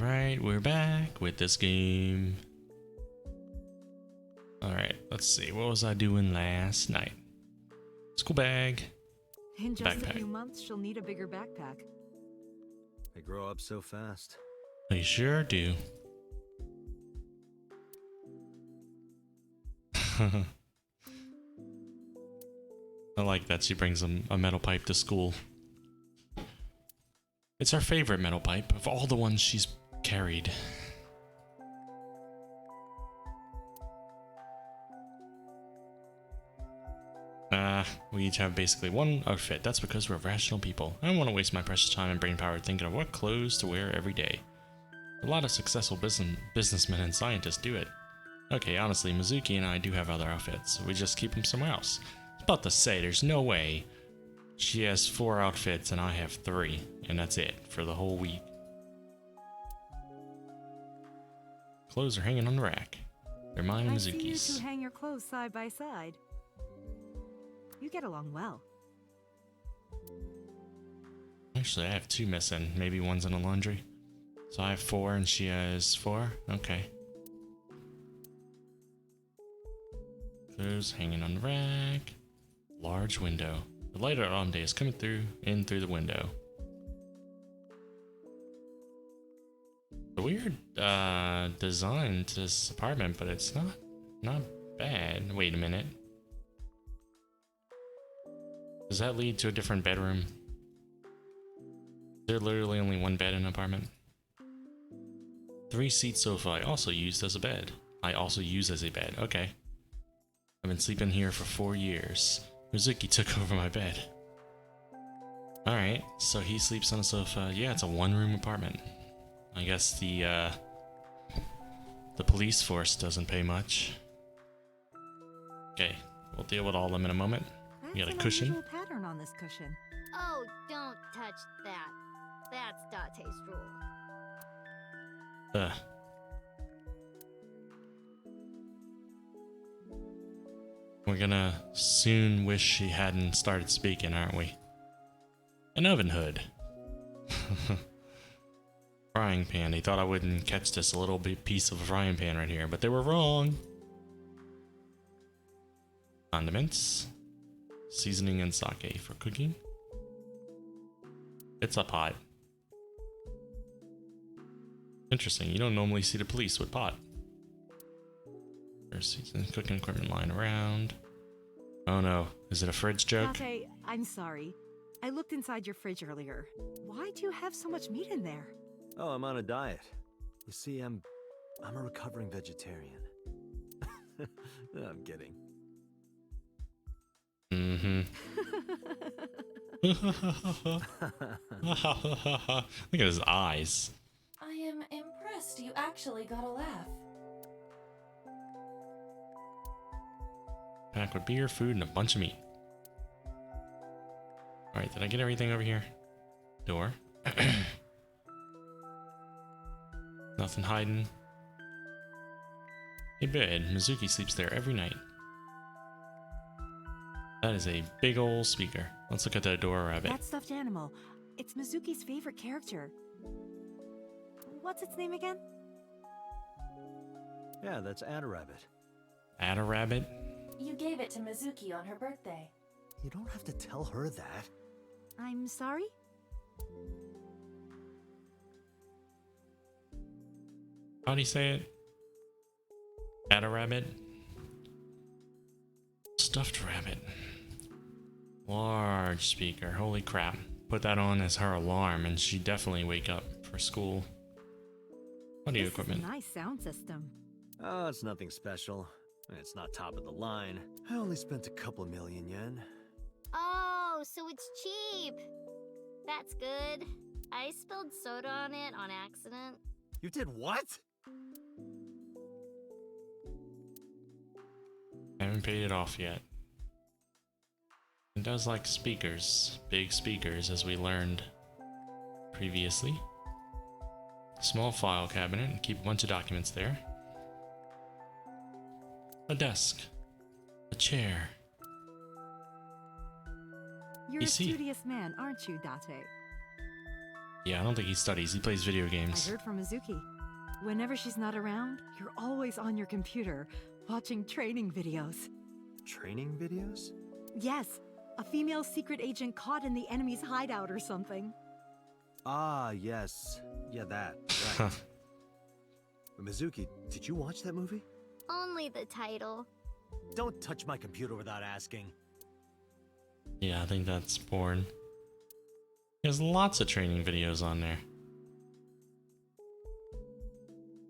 Alright, we're back with this game. Alright, let's see. What was I doing last night? School bag. In just Backpack. a few months, she'll need a bigger backpack. They grow up so fast. They sure do. I like that she brings a metal pipe to school. It's her favorite metal pipe of all the ones she's carried. We each have basically one outfit. That's because we're rational people. I don't want to waste my precious time and brain power thinking of what clothes to wear every day. A lot of successful businessmen and scientists do it. Okay, honestly, Mizuki and I do have other outfits. We just keep them somewhere else. I was about to say, there's no way she has 4 outfits and I have 3, and that's it for the whole week. Clothes are hanging on the rack. They're mine and I see you Mizuki's. two hang your clothes side by side. You get along well. Actually, I have 2 missing. Maybe one's in the laundry. So I have 4 and she has 4? Okay. Clothes hanging on the rack. Large window. The light of autumn day is coming in through the window. A weird design to this apartment, but it's not bad. Wait a minute. Does that lead to a different bedroom? Is there literally only one bed in an apartment? 3-seat sofa I also used as a bed. I also use as a bed. Okay. I've been sleeping here for 4 years. Mizuki took over my bed. Alright, so he sleeps on a sofa. Yeah, it's a 1-room apartment. I guess the police force doesn't pay much. Okay, we'll deal with all of them in a moment. We got a cushion. Unusual pattern on this cushion. Oh, don't touch that. That's Date's rule. We're gonna soon wish she hadn't started speaking, aren't we? An oven hood. Frying pan. They thought I wouldn't catch this little piece of a frying pan right here, but they were wrong. Condiments. Seasoning and sake for cooking. It's a pot. Interesting, you don't normally see the police with pot. There's seasoning cooking equipment lying around. Oh no, is it a fridge joke? Date, I'm sorry. I looked inside your fridge earlier. Why do you have so much meat in there? Oh, I'm on a diet. You see, I'm a recovering vegetarian. I'm kidding. Mm-hmm. Look at his eyes. I am impressed you actually got a laugh. Pack with beer, food, and a bunch of meat. Alright, did I get everything over here? Door. Nothing hiding. A bed. Mizuki sleeps there every night. That is a big old speaker. Let's look at that door rabbit. That stuffed animal. It's Mizuki's favorite character. What's its name again? Yeah, that's Ada Rabbit. Add a rabbit? You gave it to Mizuki on her birthday. You don't have to tell her that. I'm sorry? How do you say it? Add a rabbit? Stuffed rabbit. Large speaker. Holy crap. Put that on as her alarm and she'd definitely wake up for school. Audio equipment. This is a nice sound system. Oh, it's nothing special. It's not top of the line. I only spent a couple million yen. Oh, so it's cheap. That's good. I spilled soda on it on accident. You did what? I haven't paid it off yet. It does like speakers, big speakers, as we learned previously. Small file cabinet, and keep a bunch of documents there. A desk. A chair. You're PC. a studious man, aren't you, Date? Yeah, I don't think he studies. He plays video I games. heard from Mizuki. Whenever she's not around, you're always on your computer, watching training videos. Training videos? Yes, a female secret agent caught in the enemy's hideout or something. Ah, yes. Yeah, that. Right. Mizuki, did you watch that movie? Only the title. Don't touch my computer without asking. Yeah, I think that's porn. There's lots of training videos on there.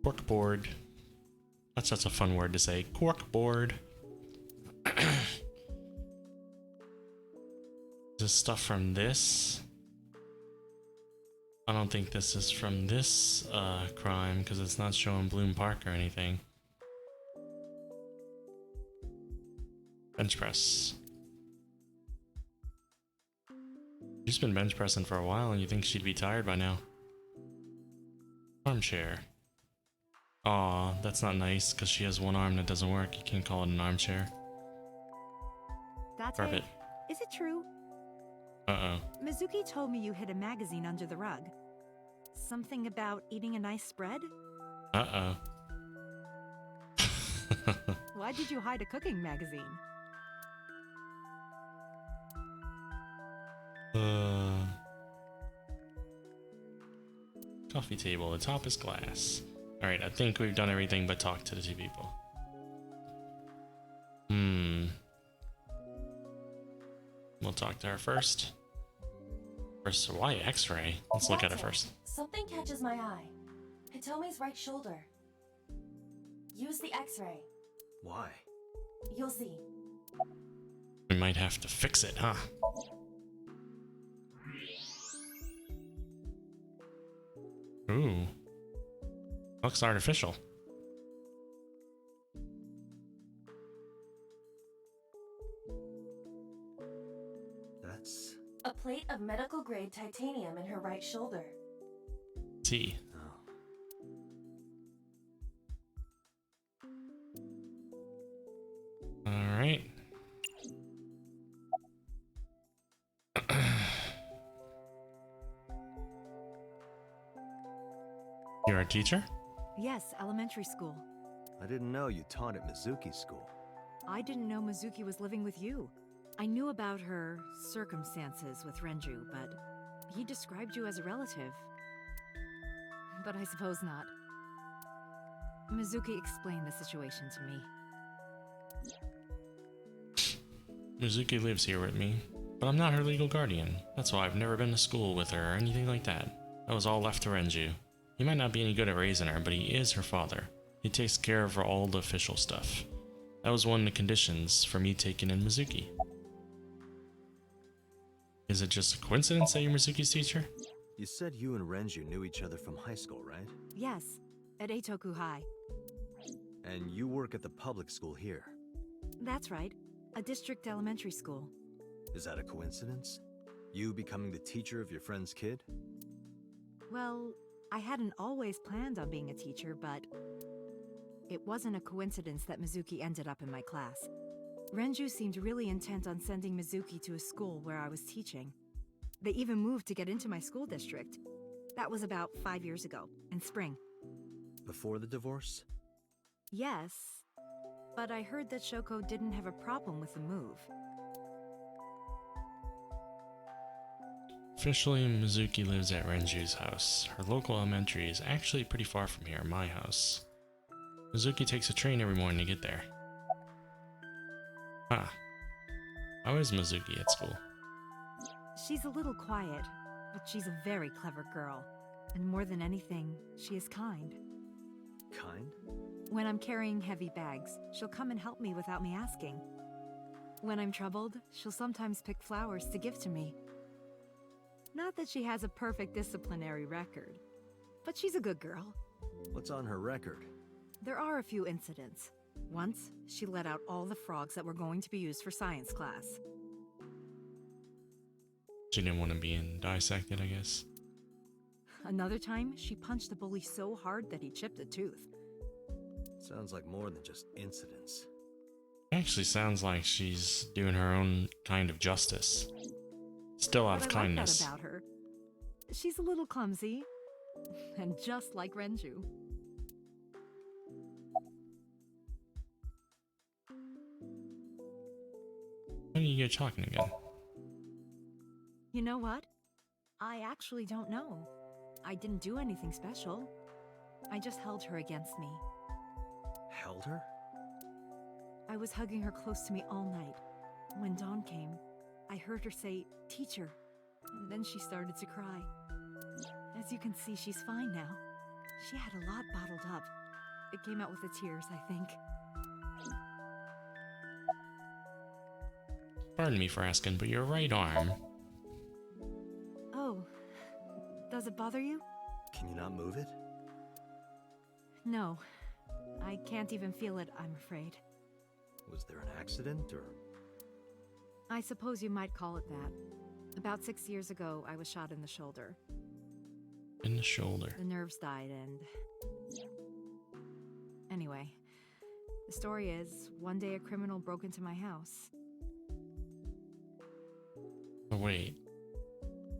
Corkboard. That's such a fun word to say. Corkboard. This stuff from this. I don't think this is from this crime because it's not showing Bloom Park or anything. Bench press. She's been bench pressing for a while and you think she'd be tired by now. Armchair. Aw, that's not nice because she has one arm that doesn't work. You can't call it an armchair. That's Carpet. right. Is it true? Uh-oh. Mizuki told me you hid a magazine under the rug. Something about eating a nice spread? Uh-oh. Why did you hide a cooking magazine? Coffee table. The top is glass. Alright, I think we've done everything but talk to the two people. We'll talk to her first. First, why X-ray? Let's look at it first. Something catches my eye. Hitomi's right shoulder. Use the X-ray. Why? You'll see. We might have to fix it, huh? Ooh. Looks artificial. That's... A plate of medical-grade titanium in her right shoulder. See. Oh. Alright. You're a teacher? Yes, elementary school. I didn't know you taught at Mizuki's school. I didn't know Mizuki was living with you. I knew about her circumstances with Renju, but he described you as a relative. But I suppose not. Mizuki explained the situation to me. Mizuki lives here with me, but I'm not her legal guardian. That's why I've never been to school with her or anything like that. That was all left to Renju. He might not be any good at raising her, but he is her father. He takes care of all the official stuff. That was one of the conditions for me taking in Mizuki. Is it just a coincidence that you're Mizuki's teacher? You said you and Renju knew each other from high school, right? Yes, at Eitoku High. And you work at the public school here. That's right, a district elementary school. Is that a coincidence? You becoming the teacher of your friend's kid? Well, I hadn't always planned on being a teacher, but it wasn't a coincidence that Mizuki ended up in my class. Renju seemed really intent on sending Mizuki to a school where I was teaching. They even moved to get into my school district. That was about 5 years ago, in spring. Before the divorce? Yes, but I heard that Shoko didn't have a problem with the move. Officially, Mizuki lives at Renju's house. Her local elementary is actually pretty far from here, my house. Mizuki takes a train every morning to get there. Huh. How is Mizuki at school? She's a little quiet, but she's a very clever girl. And more than anything, she is kind. Kind? When I'm carrying heavy bags, she'll come and help me without me asking. When I'm troubled, she'll sometimes pick flowers to give to me. Not that she has a perfect disciplinary record, but she's a good girl. What's on her record? There are a few incidents. Once, she let out all the frogs that were going to be used for science class. She didn't want to be dissected, I guess. Another time, she punched a bully so hard that he chipped a tooth. Sounds like more than just incidents. Actually sounds like she's doing her own kind of justice. Still out of But I like that kindness. about her. She's a little clumsy. And just like Renju. When are you guys talking again? You know what? I actually don't know. I didn't do anything special. I just held her against me. Held her? I was hugging her close to me all night. When dawn came, I heard her say, "Teacher," and then she started to cry. As you can see, she's fine now. She had a lot bottled up. It came out with the tears, I think. Pardon me for asking, but your right arm. Oh, does it bother you? Can you not move it? No, I can't even feel it, I'm afraid. Was there an accident, or...? I suppose you might call it that. About 6 years ago, I was shot in the shoulder. In the shoulder. The nerves died and... Anyway, the story is, one day a criminal broke into my house. Oh, wait.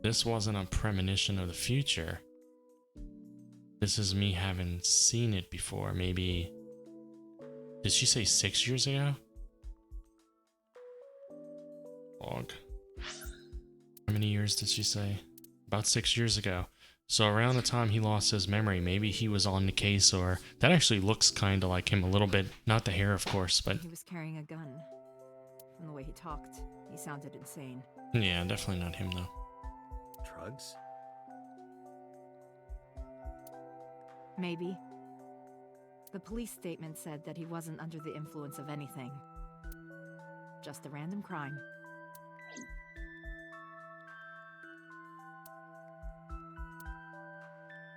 This wasn't a premonition of the future. This is me having seen it before. Maybe... Did she say 6 years ago? Log. How many years did she say? About 6 years ago. So around the time he lost his memory, maybe he was on the case, or... That actually looks kind of like him a little bit. Not the hair, of course, but... He was carrying a gun. From the way he talked, he sounded insane. Yeah, definitely not him, though. Drugs? Maybe. The police statement said that he wasn't under the influence of anything. Just a random crime.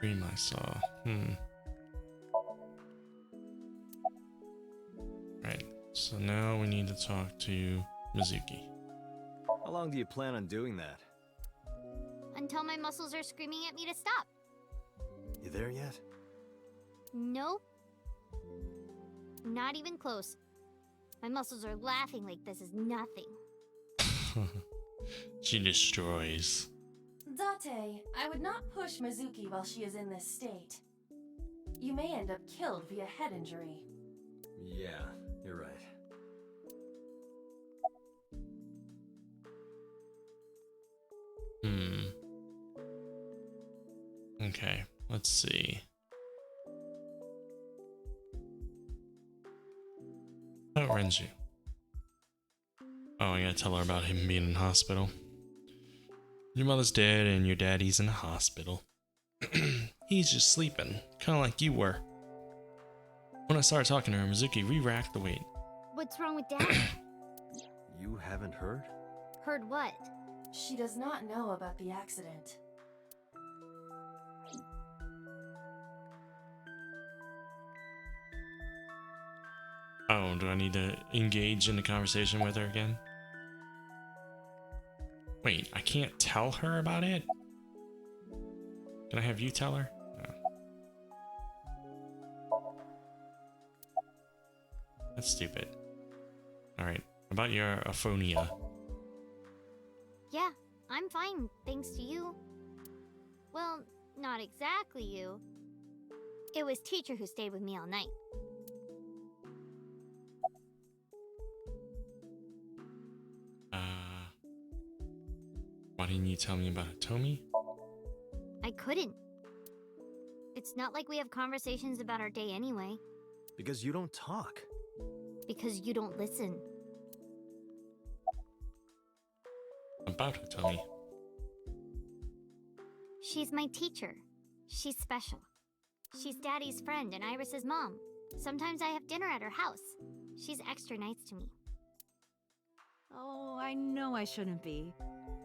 Dream I saw. Right, so now we need to talk to Mizuki. How long do you plan on doing that? Until my muscles are screaming at me to stop. You there yet? Nope. Not even close. My muscles are laughing like this is nothing. She destroys. Date, I would not push Mizuki while she is in this state. You may end up killed via head injury. Yeah, you're right. Okay, let's see. About Renju. Oh, I gotta tell her about him being in hospital. Your mother's dead and your daddy's in the hospital. He's just sleeping, kinda like you were. When I started talking to her, Mizuki re-racked the weight. What's wrong with Dad? You haven't heard? Heard what? She does not know about the accident. Oh, do I need to engage in the conversation with her again? Wait, I can't tell her about it? Can I have you tell her? No. That's stupid. Alright, about your aphonia. Yeah, I'm fine, thanks to you. Well, not exactly you. It was teacher who stayed with me all night. Why didn't you tell me about Hitomi? I couldn't. It's not like we have conversations about our day anyway. Because you don't talk. Because you don't listen. About Hitomi. She's my teacher. She's special. She's Daddy's friend and Iris's mom. Sometimes I have dinner at her house. She's extra nice to me. Oh, I know I shouldn't be.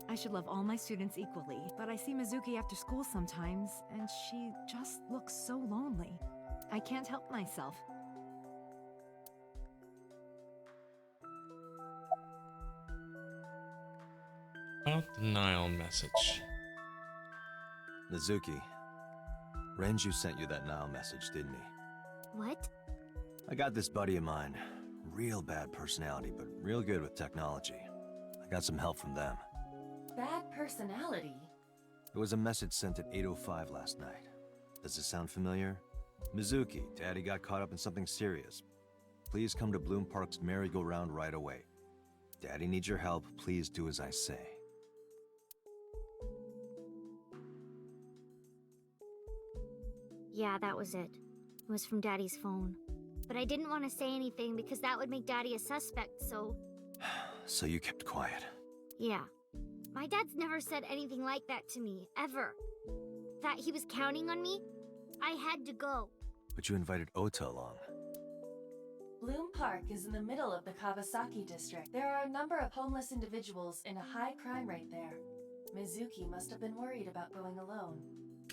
I should love all my students equally, but I see Mizuki after school sometimes, and she just looks so lonely. I can't help myself. About the Nile message. Mizuki, Renju sent you that Nile message, didn't he? What? I got this buddy of mine. Real bad personality, but real good with technology. I got some help from them. Bad personality? There was a message sent at 8:05 last night. Does it sound familiar? Mizuki, Daddy got caught up in something serious. Please come to Bloom Park's merry-go-round right away. Daddy needs your help. Please do as I say. Yeah, that was it. It was from Daddy's phone. But I didn't want to say anything because that would make Daddy a suspect, so... So you kept quiet. Yeah. My dad's never said anything like that to me, ever. That he was counting on me, I had to go. But you invited Ota along. Bloom Park is in the middle of the Kawasaki district. There are a number of homeless individuals in a high crime rate there. Mizuki must have been worried about going alone.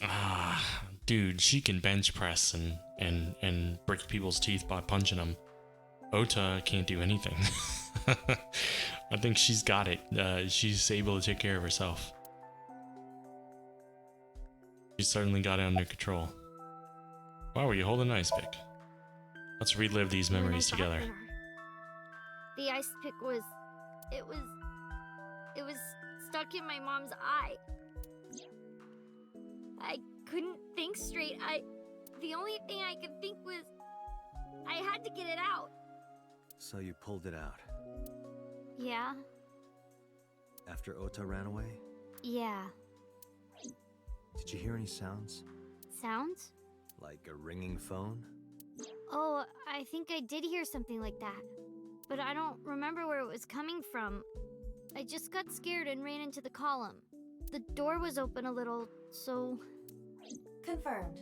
Ah, dude, she can bench press and break people's teeth by punching them. Ota can't do anything. I think she's got it. She's able to take care of herself. She's certainly got it under control. Wow, were you holding an ice pick? Let's relive these When I memories got together. there, the ice pick was... It was stuck in my mom's eye. I couldn't think straight. The only thing I could think was... I had to get it out. So you pulled it out. Yeah? After Ota ran away? Yeah. Did you hear any sounds? Sounds? Like a ringing phone? Oh, I think I did hear something like that. But I don't remember where it was coming from. I just got scared and ran into the column. The door was open a little, so... Confirmed.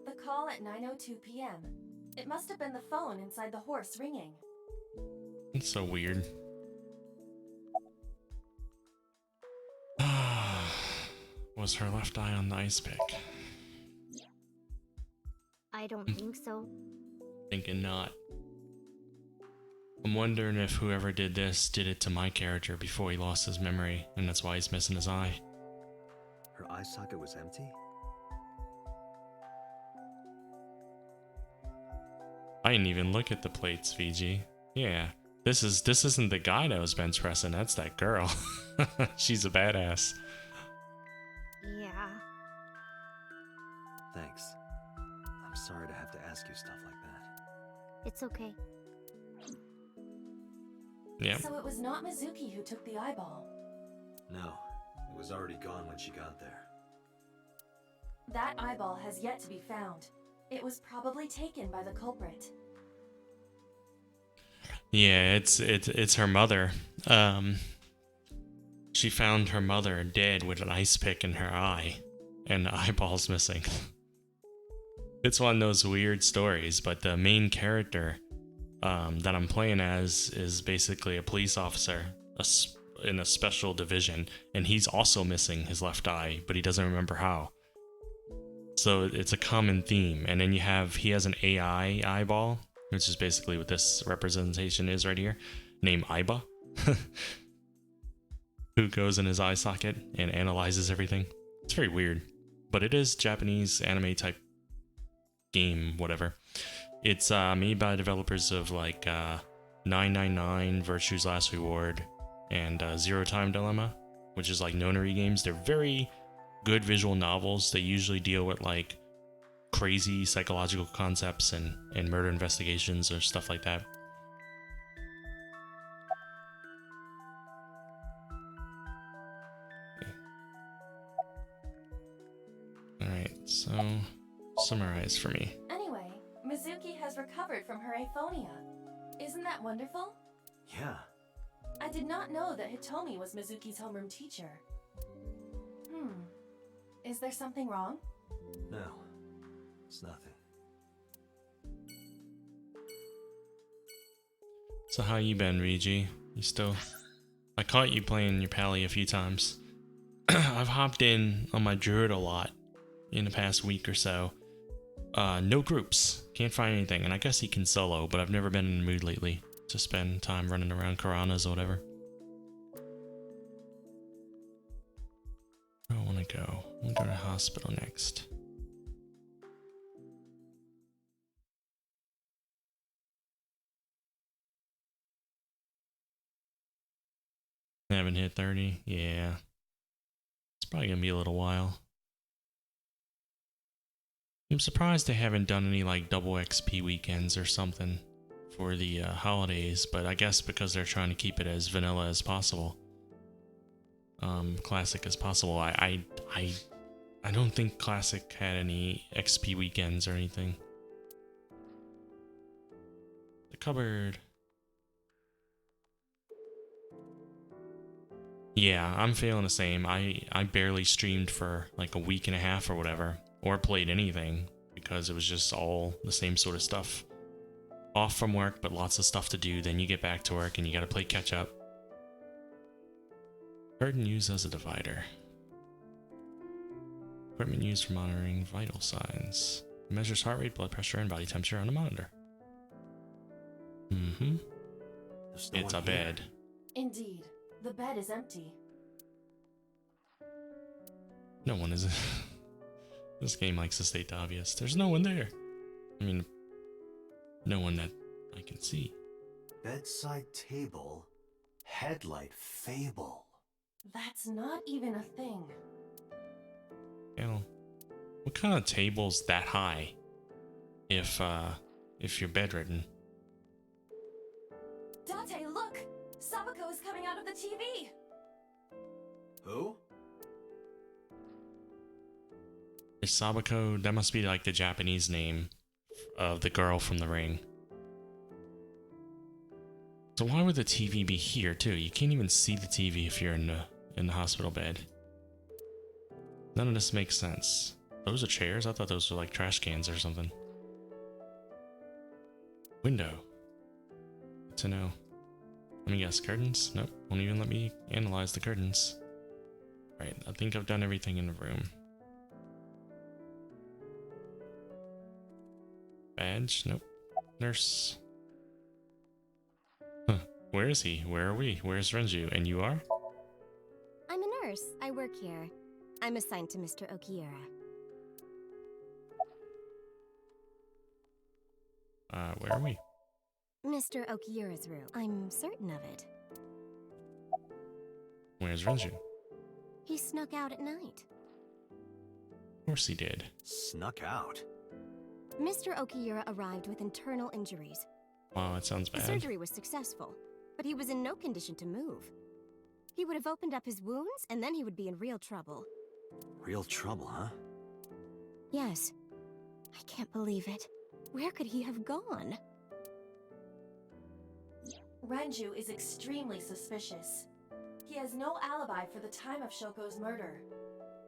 The call at 9:02 p.m. It must have been the phone inside the horse ringing. It's so weird. Was her left eye on the ice pick? I don't think so. Thinking not. I'm wondering if whoever did this did it to my character before he lost his memory, and that's why he's missing his eye. Her eye socket was empty? I didn't even look at the plates, VG. Yeah, this isn't the guy that was bench pressing. That's that girl. She's a badass. Yeah. Thanks. I'm sorry to have to ask you stuff like that. It's okay. Yeah. So it was not Mizuki who took the eyeball. No, it was already gone when she got there. That eyeball has yet to be found. It was probably taken by the culprit. Yeah, it's her mother. She found her mother dead with an ice pick in her eye, and the eyeball's missing. It's one of those weird stories, but the main character that I'm playing as is basically a police officer in a special division, and he's also missing his left eye, but he doesn't remember how. So it's a common theme. And then he has an AI eyeball, which is basically what this representation is right here, named Aiba, who goes in his eye socket and analyzes everything. It's very weird, but it is Japanese anime type game, whatever. It's made by developers of like 999, Virtue's Last Reward, and Zero Time Dilemma, which is like nonary games. They're very good visual novels. They usually deal with like crazy psychological concepts and murder investigations or stuff like that. Alright, so summarize for me. Anyway, Mizuki has recovered from her aphonia. Isn't that wonderful? Yeah. I did not know that Hitomi was Mizuki's homeroom teacher. Is there something wrong? No. It's nothing. So how you been, Rigi? You still... I caught you playing your pally a few times. I've hopped in on my druid a lot in the past week or so. No groups. Can't find anything, and I guess he can solo, but I've never been in the mood lately to spend time running around Karanas or whatever. Where do I want to go? I want to go to the hospital next. Haven't hit 30? Yeah. probably gonna be a little while. I'm surprised they haven't done any like double XP weekends or something for the holidays, but I guess because they're trying to keep it as vanilla as possible, classic as possible. I don't think classic had any XP weekends or anything. The cupboard. Yeah, I'm feeling the same. I barely streamed for like a week and a half or whatever, or played anything, because it was just all the same sort of stuff. Off from work, but lots of stuff to do, then you get back to work and you gotta play catch up. Curtain used as a divider. Equipment used for monitoring vital signs. It measures heart rate, blood pressure, and body temperature on a monitor. Mm-hmm. It's a bed. Indeed. The bed is empty. No one is. This game likes to state the obvious. There's no one there. I mean, no one that I can see. Bedside table, headlight fable. That's not even a thing. You know, what kind of table's that high? If you're bedridden. Date, look! Sabako is coming out of the TV! Who? Is Sabako? That must be like the Japanese name of the girl from The Ring. So why would the TV be here too? You can't even see the TV if you're in the hospital bed. None of this makes sense. Those are chairs? I thought those were like trash cans or something. Window. Good to know. Let me guess, curtains? Nope, won't even let me analyze the curtains. Right, I think I've done everything in the room. Badge? Nope. Nurse. Huh. Where is he? Where are we? Where's Renju? And you are? I'm a nurse. I work here. I'm assigned to Mr. Okiura. Where are we? Mr. Okiura's room. I'm certain of it. Where's Renju? He snuck out at night. Of course he did. Snuck out. Mr. Okiura arrived with internal injuries. Wow, that sounds The bad. surgery was successful, but he was in no condition to move. He would have opened up his wounds, and then he would be in real trouble. Real trouble, huh? Yes. I can't believe it. Where could he have gone? Renju is extremely suspicious. He has no alibi for the time of Shoko's murder.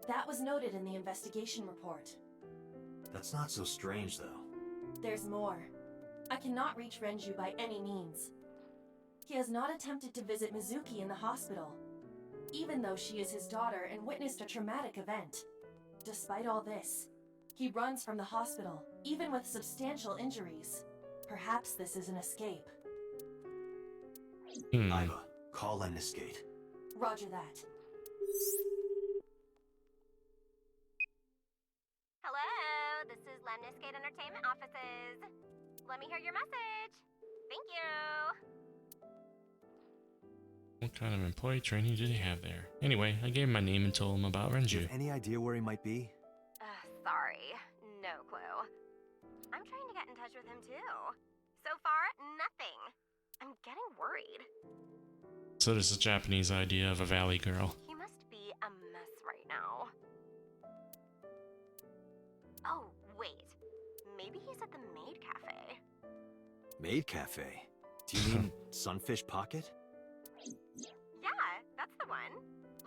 That was noted in the investigation report. That's not so strange, though. There's more. I cannot reach Renju by any means. He has not attempted to visit Mizuki in the hospital, even though she is his daughter and witnessed a traumatic event. Despite all this, he runs from the hospital, even with substantial injuries. Perhaps this is an escape. Iva, call Lemnis Gate. Roger that. Hello, this is Lemnis Gate Entertainment Offices. Let me hear your message. Thank you. What kind of employee training did he have there? Anyway, I gave him my name and told him about Do you Renju. have any idea where he might be? Sorry. No clue. I'm trying to get in touch with him too. So far, nothing. I'm getting worried. So this is a Japanese idea of a valley girl. He must be a mess right now. Oh, wait. Maybe he's at the Maid Cafe. Maid Cafe? Do you mean Sunfish Pocket? Yeah, that's the one.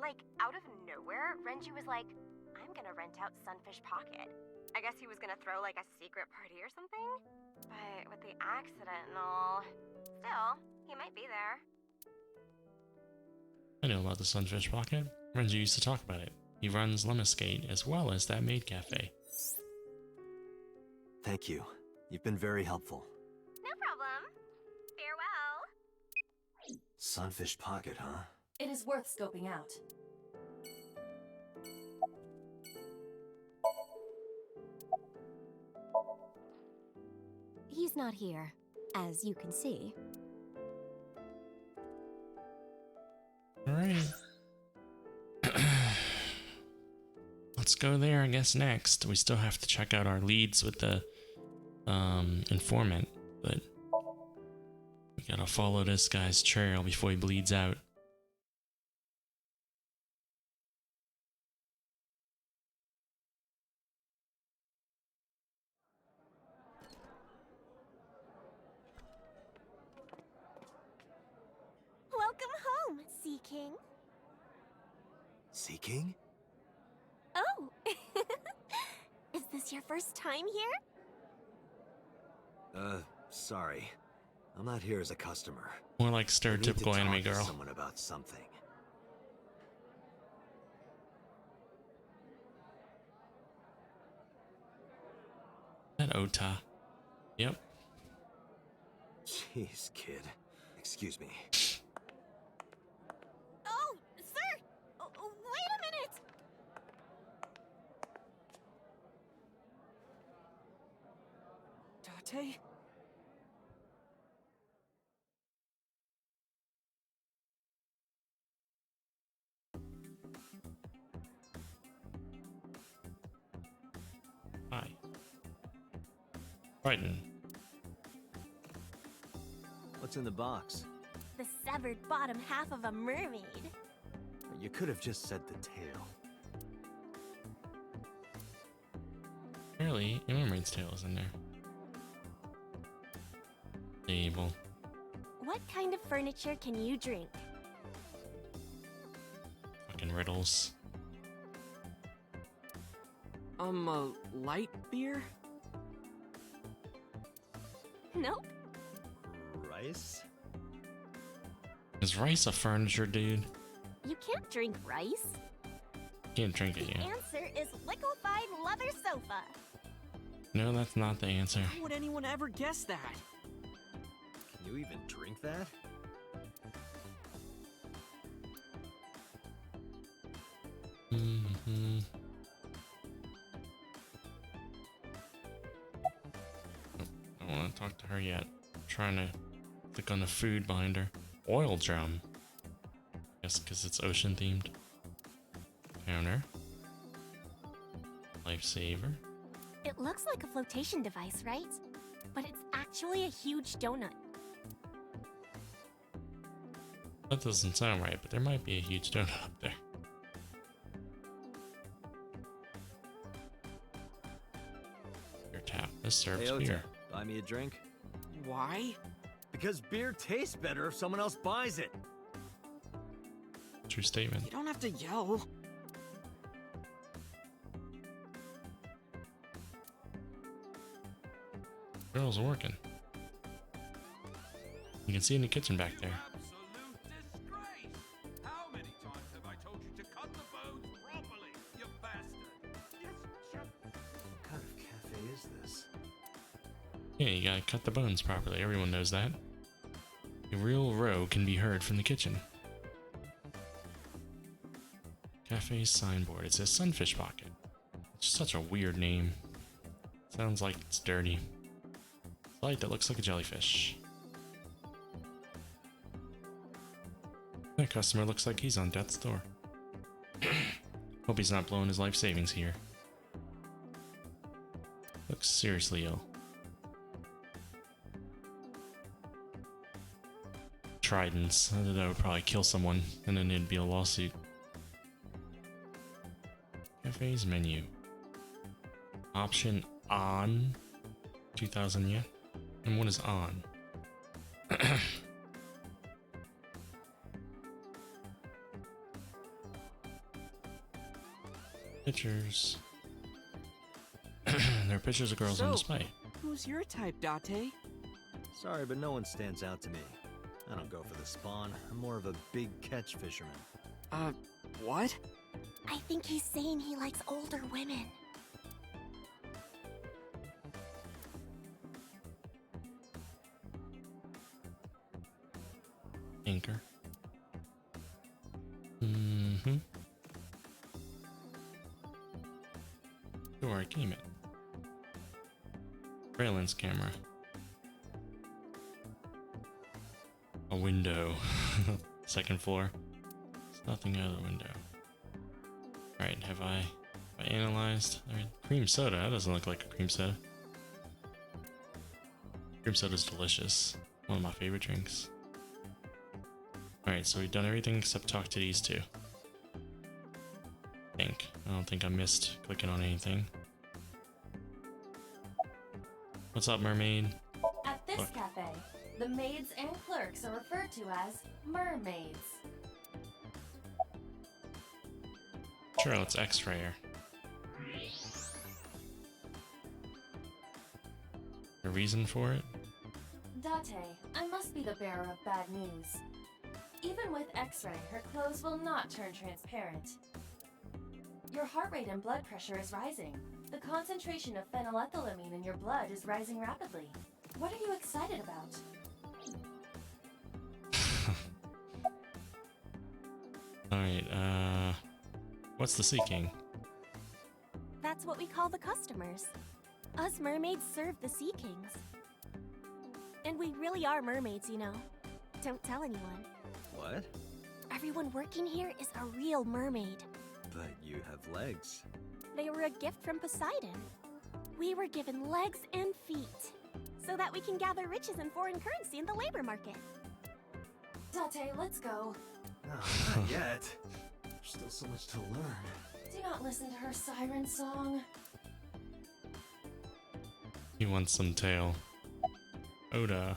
Like, out of nowhere, Renju was like, I'm gonna rent out Sunfish Pocket. I guess he was gonna throw like a secret party or something? But with the accident and all, still, he might be there. I know about the Sunfish Pocket. Renju used to talk about it. He runs Lemnis Gate as well as that maid cafe. Thank you. You've been very helpful. No problem. Farewell. Sunfish Pocket, huh? It is worth scoping out. He's not here, as you can see. Alright. let's go there, I guess, next. We still have to check out our leads with the informant, but we gotta follow this guy's trail before he bleeds out. Welcome home, Sea King. Sea King? Oh! Is this your first time here? Sorry. I'm not here as a customer. More like I need to stereotypical anime talk to girl. someone about something. That Ota. Yep. Jeez, kid. Excuse me. Oh, sir! Wait a minute! Date? Hi. Brighton. What's in the box? The severed bottom half of a mermaid. You could have just said the tail. Apparently, a mermaid's tail is in there. Table. What kind of furniture can you drink? Fucking riddles. Light beer? Nope. Rice? Is rice a furniture, dude? You can't drink rice. Can't drink it, The yeah. answer is liquefied leather sofa. No, that's not the answer. How would anyone ever guess that? Can you even drink that? Mm-hmm. I don't want to talk to her yet. I'm trying to click on the food binder. Oil drum. Guess because it's ocean themed. Counter. Lifesaver. It looks like a flotation device, right? But it's actually a huge donut. That doesn't sound right, but there might be a huge donut up there. Beer tap. This serves Hey, Ota, beer. buy me a drink? Why? Because beer tastes better if someone else buys it. True statement. You don't have to yell. Girl's working. You can see in the kitchen back there. Absolute disgrace! How many times have I told you to cut the bones properly, you bastard? What kind of cafe is this? Yeah, you gotta cut the bones properly. Everyone knows that. A real row can be heard from the kitchen. Cafe signboard. It says Sunfish Pocket. It's such a weird name. Sounds like it's dirty. Light that looks like a jellyfish. That customer looks like he's on death's door. Hope he's not blowing his life savings here. Looks seriously ill. Tridents. That would probably kill someone, and then it'd be a lawsuit. Cafe's menu. Option on. 2,000 yen. And what is on? Pictures. There are pictures of girls on display. Who's your type, Date? Sorry, but no one stands out to me. I don't go for the spawn. I'm more of a big catch fisherman. What? I think he's saying he likes older women. Anchor. Mm-hmm. Door, I came it. Surveillance camera. A window. Second floor. There's nothing out of the window. Alright, have I I analyzed. I mean, cream soda. That doesn't look like a cream soda. Cream soda is delicious. One of my favorite drinks. Alright, so we've done everything except talk to these two. I don't think I missed clicking on anything. What's up, mermaid? At this Look. cafe, the maids and clerks are referred to as mermaids. Sure, let's X-ray her. A reason for it? Date, I must be the bearer of bad news. Even with X-ray, her clothes will not turn transparent. Your heart rate and blood pressure is rising. The concentration of phenylethylamine in your blood is rising rapidly. What are you excited about? Alright, what's the seeking? That's what we call the customers. Us mermaids serve the sea kings. And we really are mermaids, you know. Don't tell anyone. What? Everyone working here is a real mermaid. But you have legs. They were a gift from Poseidon. We were given legs and feet, so that we can gather riches and foreign currency in the labor market. Date, let's go. No, not yet. There's still so much to learn. Do not listen to her siren song. He wants some tail. Oda.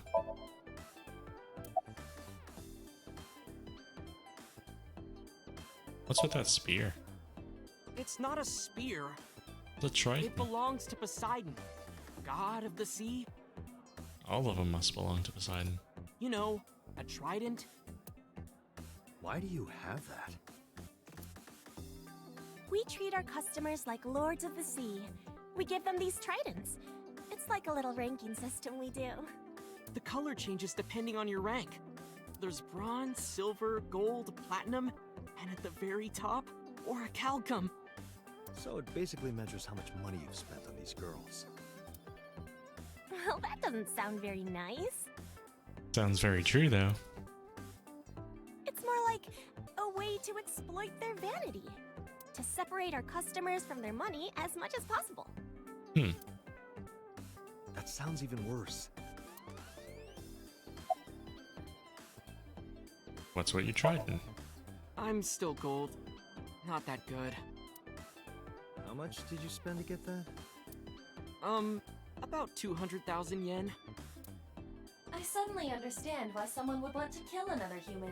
What's with that spear? It's not a spear. The Triton. It belongs to Poseidon, god of the sea. All of them must belong to Poseidon. You know, a trident. Why do you have that? We treat our customers like lords of the sea. We give them these tridents. It's like a little ranking system we do. The color changes depending on your rank. There's bronze, silver, gold, platinum, and at the very top, orichalcum. So it basically measures how much money you've spent on these girls. Well, that doesn't sound very nice. Sounds very true, though. It's more like a way to exploit their vanity. To separate our customers from their money as much as possible. That sounds even worse. What's what you tried then? I'm still gold. Not that good. How much did you spend to get that? About 200,000 yen. I suddenly understand why someone would want to kill another human.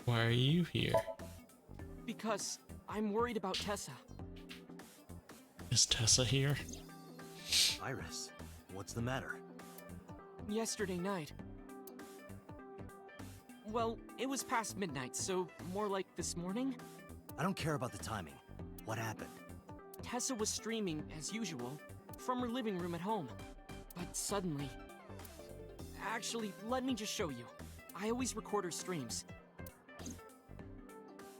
Why are you here? Because I'm worried about Tessa. Is Tessa here? Iris, what's the matter? Yesterday night. Well, it was past midnight, so more like this morning. I don't care about the timing. What happened? Tessa was streaming, as usual, from her living room at home. But suddenly... Actually, let me just show you. I always record her streams.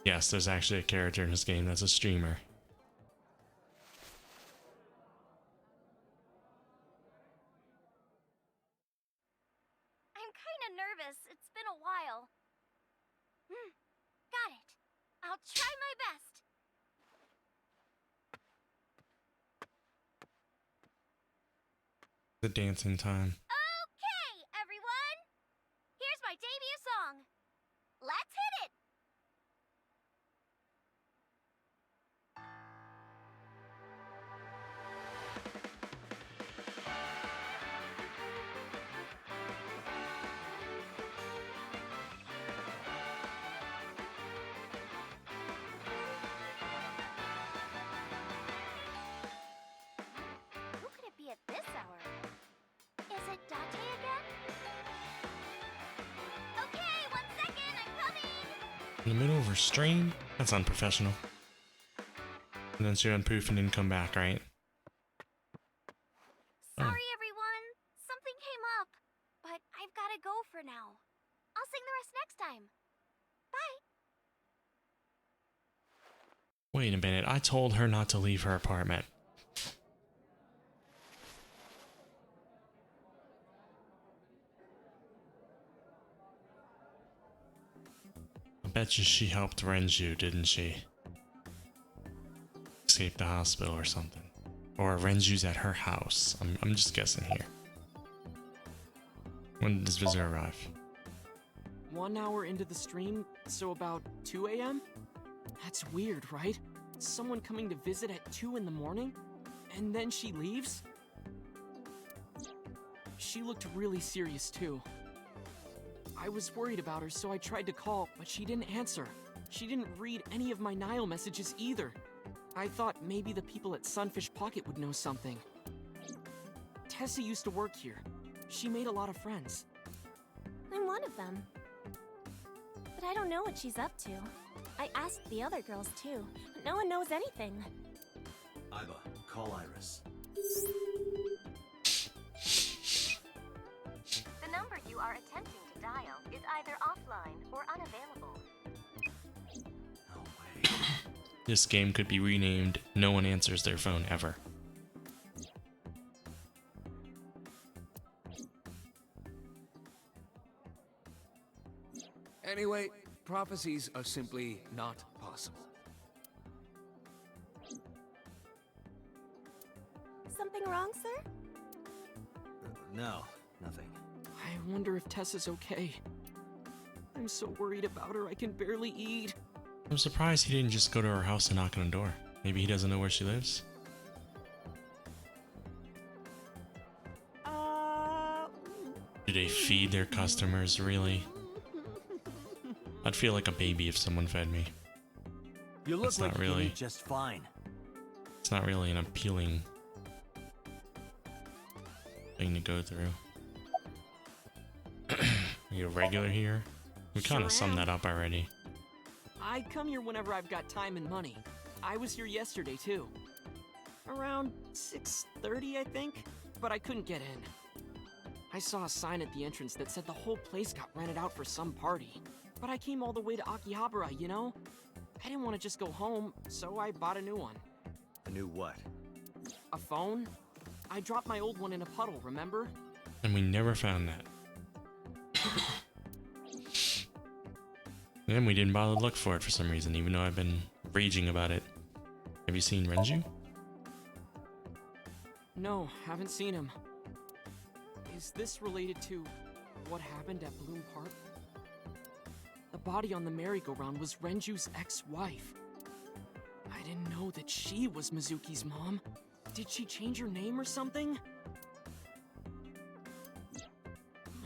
Yes, there's actually a character in this game that's a streamer. I'm kinda nervous. It's been a while. Got it. I'll try my best. The dancing time. Okay, everyone. Here's my debut song. Let's hit it. Who could it be at this hour? Is it Date again? Okay, 1 second, I'm coming! In the middle of her stream? That's unprofessional. And then she went poof and didn't come back, right? Sorry, everyone. Something came up. But I've gotta go for now. I'll sing the rest next time. Bye! Wait a minute, I told her not to leave her apartment. I bet you she helped Renju, didn't she? Escape the hospital or something. Or Renju's at her house. I'm just guessing here. When did this visitor arrive? 1 hour into the stream, so about 2 a.m.? That's weird, right? Someone coming to visit at 2 in the morning? And then she leaves? She looked really serious too. I was worried about her, so I tried to call, but she didn't answer. She didn't read any of my Nile messages either. I thought maybe the people at Sunfish Pocket would know something. Tessa used to work here. She made a lot of friends. I'm one of them. But I don't know what she's up to. I asked the other girls too, but no one knows anything. Iba, call Iris. The number you are attempting to dial is either offline or unavailable. No way. This game could be renamed No One Answers Their Phone Ever. Anyway, prophecies are simply not possible. Something wrong, sir? No, nothing. I wonder if Tessa's okay. I'm so worried about her, I can barely eat. I'm surprised he didn't just go to her house and knock on the door. Maybe he doesn't know where she lives? Do they feed their customers, really? I'd feel like a baby if someone fed me. You look That's like not you really- eat just fine. It's not really an appealing thing to go through. You a regular here? We kind of Sure summed am. that up already. I come here whenever I've got time and money. I was here yesterday too. Around 6:30, I think, but I couldn't get in. I saw a sign at the entrance that said the whole place got rented out for some party. But I came all the way to Akihabara, you know? I didn't want to just go home, so I bought a new one. A new what? A phone? I dropped my old one in a puddle, remember? And we never found that. And we didn't bother to look for it for some reason, even though I've been raging about it. Have you seen Renju? No, haven't seen him. Is this related to what happened at Bloom Park? The body on the merry-go-round was Renju's ex-wife. I didn't know that she was Mizuki's mom. Did she change her name or something?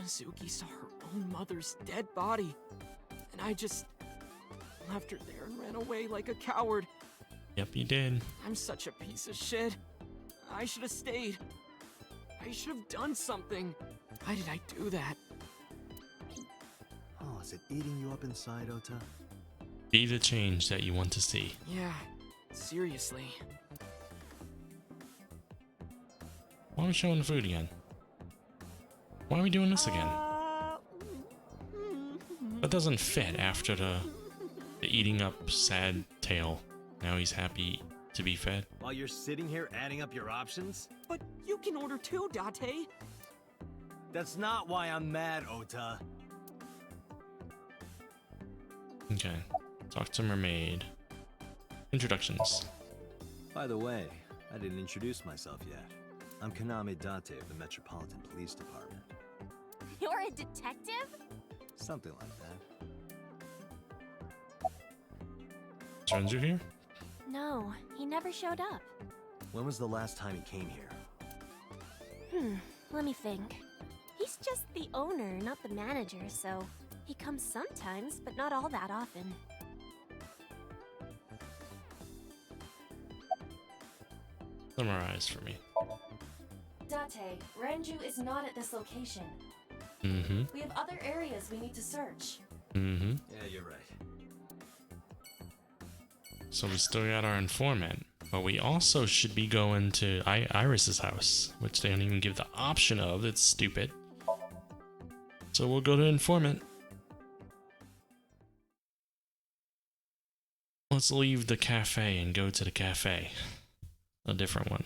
Mizuki saw her own mother's dead body, and I just left her there and ran away like a coward. Yep, you did. I'm such a piece of shit. I should have stayed. I should have done something. Why did I do that? Oh, is it eating you up inside, Ota? Be the change that you want to see. Yeah, seriously. Why are we showing the food again? Why are we doing this again? That doesn't fit after the eating up sad tale. Now he's happy to be fed. While you're sitting here adding up your options? But you can order too, Date. That's not why I'm mad, Ota. Okay. Talk to mermaid. Introductions. By the way, I didn't introduce myself yet. I'm Kaname Date of the Metropolitan Police Department. You're a detective? Something like that. Is Renju here? No, he never showed up. When was the last time he came here? Let me think. He's just the owner, not the manager, so he comes sometimes, but not all that often. Summarize for me. Date, Renju is not at this location. Mm-hmm. We have other areas we need to search. Mm-hmm. Yeah, you're right. So we still got our informant. But we also should be going to Iris's house, which they don't even give the option of. It's stupid. So we'll go to informant. Let's leave the cafe and go to the cafe. A different one.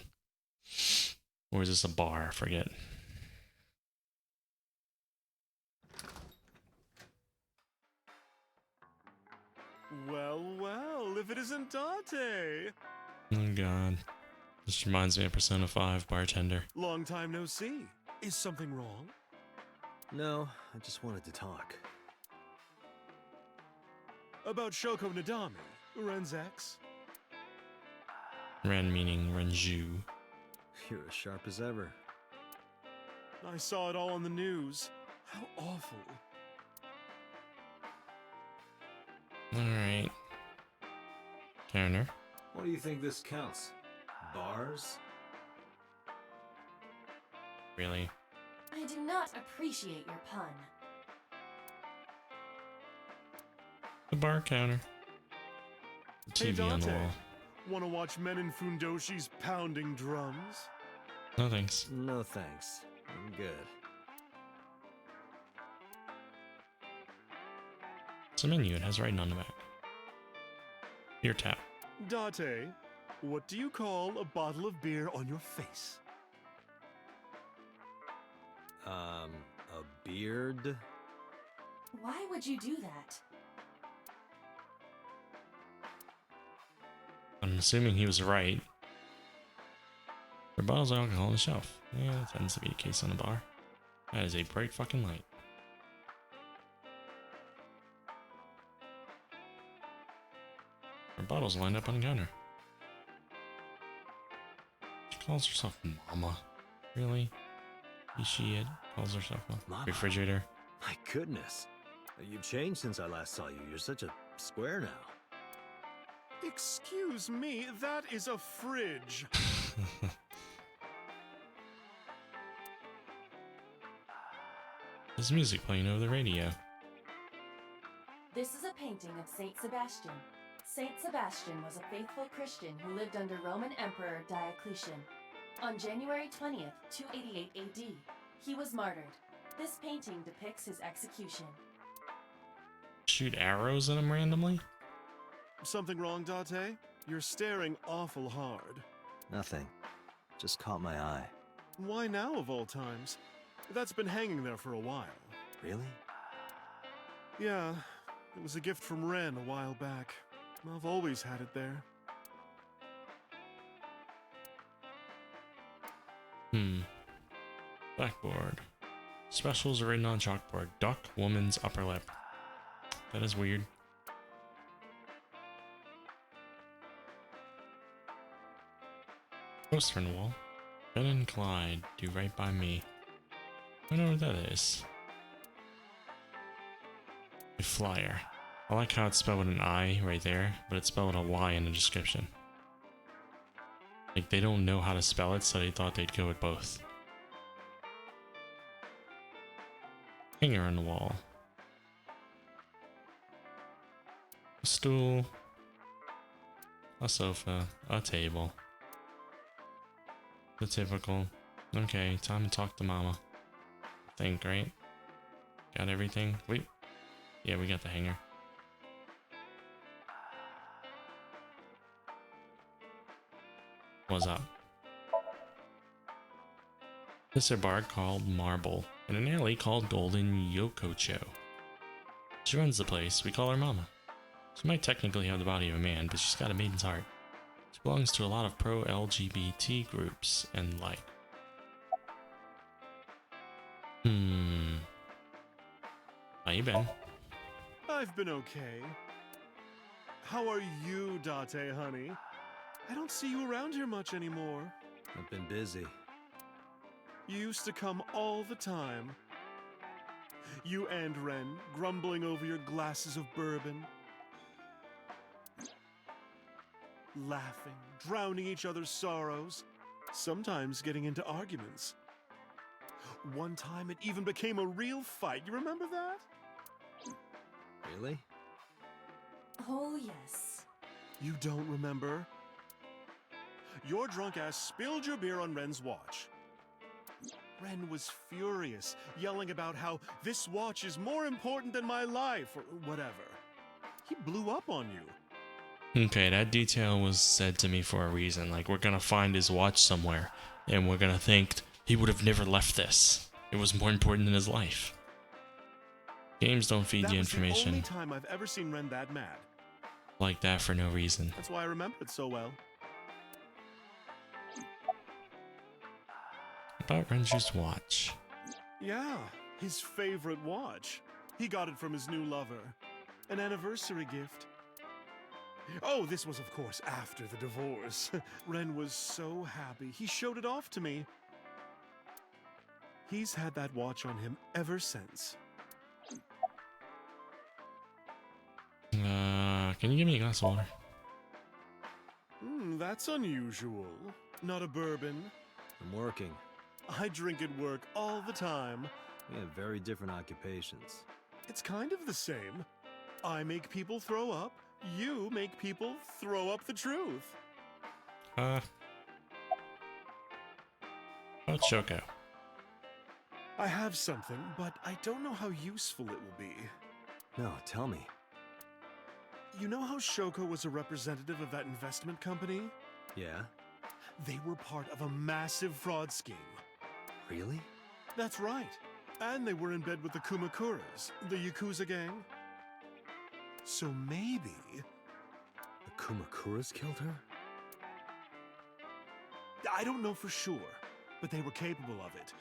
Or is this a bar? I forget. Well, well, if it isn't Date! Oh god. This reminds me of Persona 5 bartender. Long time no see. Is something wrong? No, I just wanted to talk. About Shoko Nadami, Ren's ex? Ren meaning Renju. You're as sharp as ever. I saw it all on the news. How awful. Alright. Turner. What do you think this counts? Bars? Really? I do not appreciate your pun. The bar counter. The Hey, TV on the Date. wall. Wanna watch men in Fundoshi's pounding drums? No thanks. No thanks. I'm good. It's a menu. It has writing on the back. Beer tap. Date, what do you call a bottle of beer on your face? A beard? Why would you do that? I'm assuming he was right. There are bottles of alcohol on the shelf. Yeah, that tends to be the case on the bar. That is a bright fucking light. There are bottles lined up on the counter. She calls herself Mama. Really? Is she it? Calls herself Mama? Refrigerator. My goodness. You've changed since I last saw you. You're such a square now. Excuse me, that is a fridge. There's music playing over the radio. This is a painting of Saint Sebastian. Saint Sebastian was a faithful Christian who lived under Roman Emperor Diocletian. On January 20th, 288 AD, he was martyred. This painting depicts his execution. Shoot arrows at him randomly? Something wrong, Date? You're staring awful hard. Nothing. Just caught my eye. Why now, of all times? That's been hanging there for a while. Really? Yeah, it was a gift from Ren a while back. I've always had it there. Blackboard. Specials are written on chalkboard. Duck, woman's upper lip. That is weird. Poster on the wall. Ben and Clyde, do right by me. I don't know what that is. A flyer. I like how it's spelled with an I right there, but it's spelled with a Y in the description. Like, they don't know how to spell it, so they thought they'd go with both. Hanger on the wall. A stool. A sofa. A table. The typical. Okay, time to talk to Mama. I think, right? Got everything? Wait. Yeah, we got the hanger. What's up? This is a bar called Marble, in an alley called Golden Yokocho. She runs the place, we call her Mama. She might technically have the body of a man, but she's got a maiden's heart. She belongs to a lot of pro-LGBT groups, and like... How you been? I've been okay. How are you, Date, honey? I don't see you around here much anymore. I've been busy. You used to come all the time. You and Ren, grumbling over your glasses of bourbon. Laughing, drowning each other's sorrows. Sometimes getting into arguments. One time it even became a real fight. You remember that? Really? Oh, yes. You don't remember? Your drunk ass spilled your beer on Ren's watch. Ren was furious, yelling about how this watch is more important than my life, or whatever. He blew up on you. Okay, that detail was said to me for a reason. Like, we're gonna find his watch somewhere, and we're gonna think he would have never left this. It was more important than his life. Games don't feed That you was the information. only time I've ever seen Ren that mad. like that for no reason. That's why I remember it so well. About Renju's watch. Yeah, his favorite watch. He got it from his new lover. An anniversary gift. Oh, this was of course after the divorce. Ren was so happy. He showed it off to me. He's had that watch on him ever since. Can you give me a glass of water? That's unusual. Not a bourbon. I'm working. I drink at work all the time. We have very different occupations. It's kind of the same. I make people throw up. You make people throw up the truth. About Shoko. I have something, but I don't know how useful it will be. No, tell me. You know how Shoko was a representative of that investment company? Yeah? They were part of a massive fraud scheme. Really? That's right. And they were in bed with the Kumakuras, the Yakuza gang. So maybe... The Kumakuras killed her? I don't know for sure, but they were capable of it.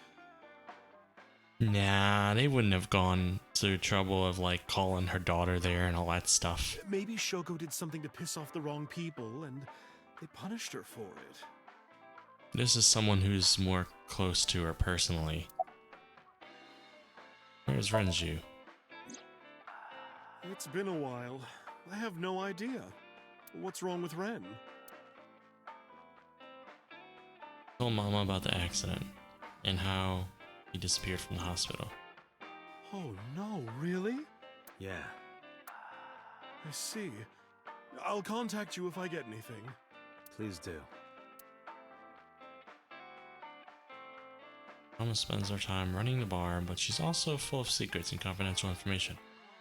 Nah, they wouldn't have gone through trouble of like calling her daughter there and all that stuff. Maybe Shoko did something to piss off the wrong people, and they punished her for it. This is someone who's more close to her personally. Where's Renju? It's been a while. I have no idea. What's wrong with Ren? Told Mama about the accident and how he disappeared from the hospital. Oh no, really? Yeah. I see. I'll contact you if I get anything. Please do. Mama spends her time running the bar, but she's also full of secrets and confidential information.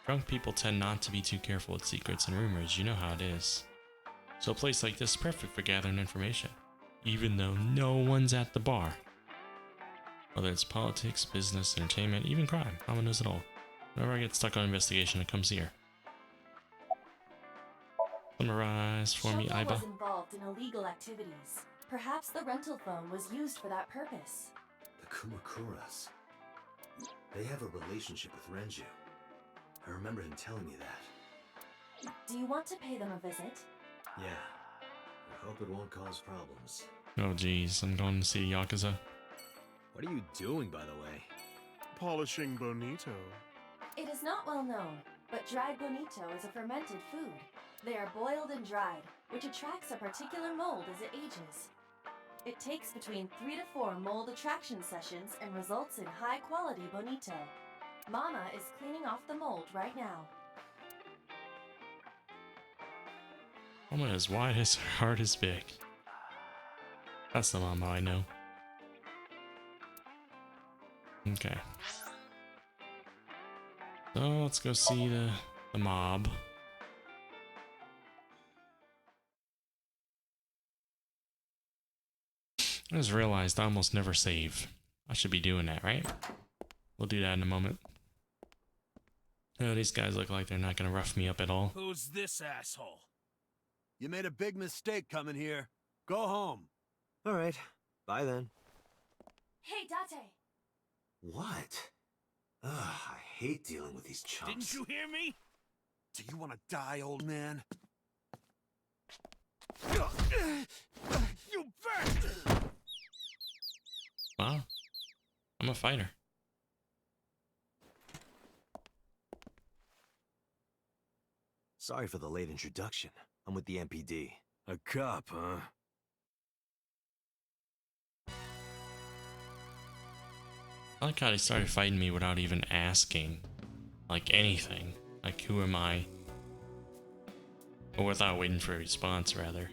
Drunk people tend not to be too careful with secrets and rumors, you know how it is. So a place like this is perfect for gathering information, even though no one's at the bar. Whether it's politics, business, entertainment, even crime, Mama knows it all. Whenever I get stuck on investigation, it comes here. Summarize for me, Shoko Aiba. was involved in illegal activities. Perhaps the rental phone was used for that purpose. The Kumakuras. They have a relationship with Renju. I remember him telling me that. Do you want to pay them a visit? Yeah. I hope it won't cause problems. Oh geez, I'm going to see Yakuza. What are you doing, by the way? Polishing bonito. It is not well known, but dried bonito is a fermented food. They are boiled and dried, which attracts a particular mold as it ages. It takes between 3 to 4 mold attraction sessions and results in high-quality bonito. Mama is cleaning off the mold right now. Mama is wide, his heart is big. That's the Mama I know. Okay. So let's go see the mob. I just realized I almost never save. I should be doing that, right? We'll do that in a moment. Oh, these guys look like they're not gonna rough me up at all. Who's this asshole? You made a big mistake coming here. Go home. All right. Bye then. Hey, Date! What? Ugh, I hate dealing with these chumps. Didn't you hear me? Do you want to die, old man? You bastard! Wow. I'm a fighter. Sorry for the late introduction. I'm with the MPD. A cop, huh? I like how they started fighting me without even asking, like, anything. Like, who am I? Or without waiting for a response, rather.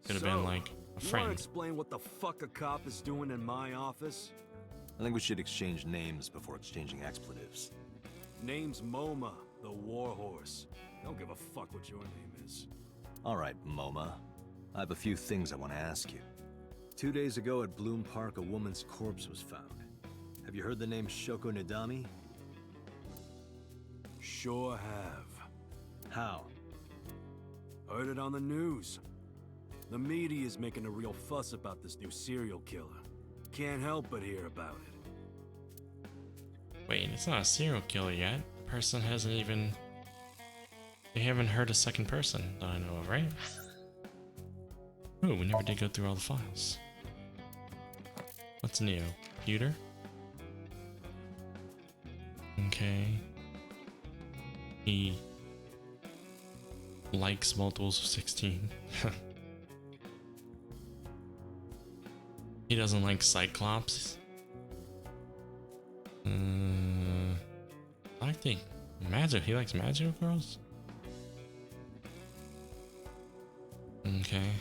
Could have been like a You want to friend. explain what the fuck a cop is doing in my office? I think we should exchange names before exchanging expletives. Name's MoMA, the Warhorse. Don't give a fuck what your name is. All right, MoMA. I have a few things I want to ask you. 2 days ago at Bloom Park, a woman's corpse was found. Have you heard the name Shoko Nadami? Sure have. How? Heard it on the news. The media's making a real fuss about this new serial killer. Can't help but hear about it. Wait, it's not a serial killer yet. The person hasn't even... They haven't heard a second person that I know of, right? Ooh, we never did go through all the files. What's new? Computer? Okay. He likes multiples of 16. He doesn't like Cyclops. I think magic. He likes magic girls. Okay.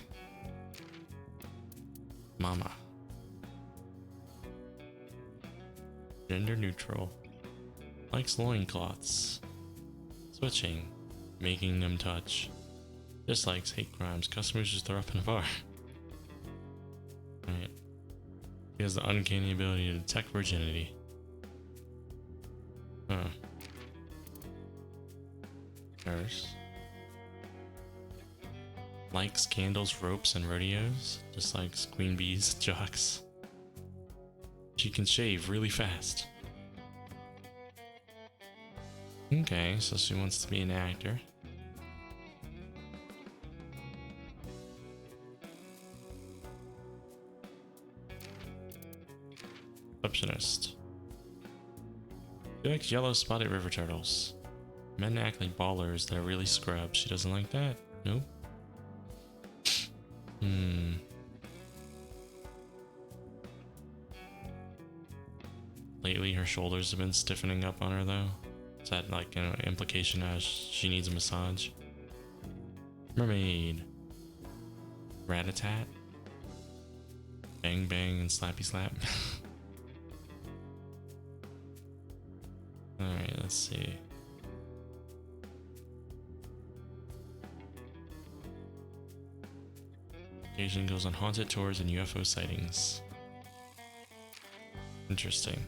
Mama. Gender neutral. Likes loincloths. Switching. Making them touch. Dislikes hate crimes. Customers just throw up in a bar. Alright. He has the uncanny ability to detect virginity. Huh. Nurse. Likes candles, ropes, and rodeos. Just likes queen bees, jocks. She can shave really fast. Okay, so she wants to be an actor. Receptionist. She likes yellow spotted river turtles. Men act like ballers that are really scrubs. She doesn't like that? Nope. Lately her shoulders have been stiffening up on her though. Is that like an implication as she needs a massage? Mermaid. Rat-a-tat. Bang bang and slappy slap. Alright, let's see. Occasion goes on haunted tours and UFO sightings. Interesting.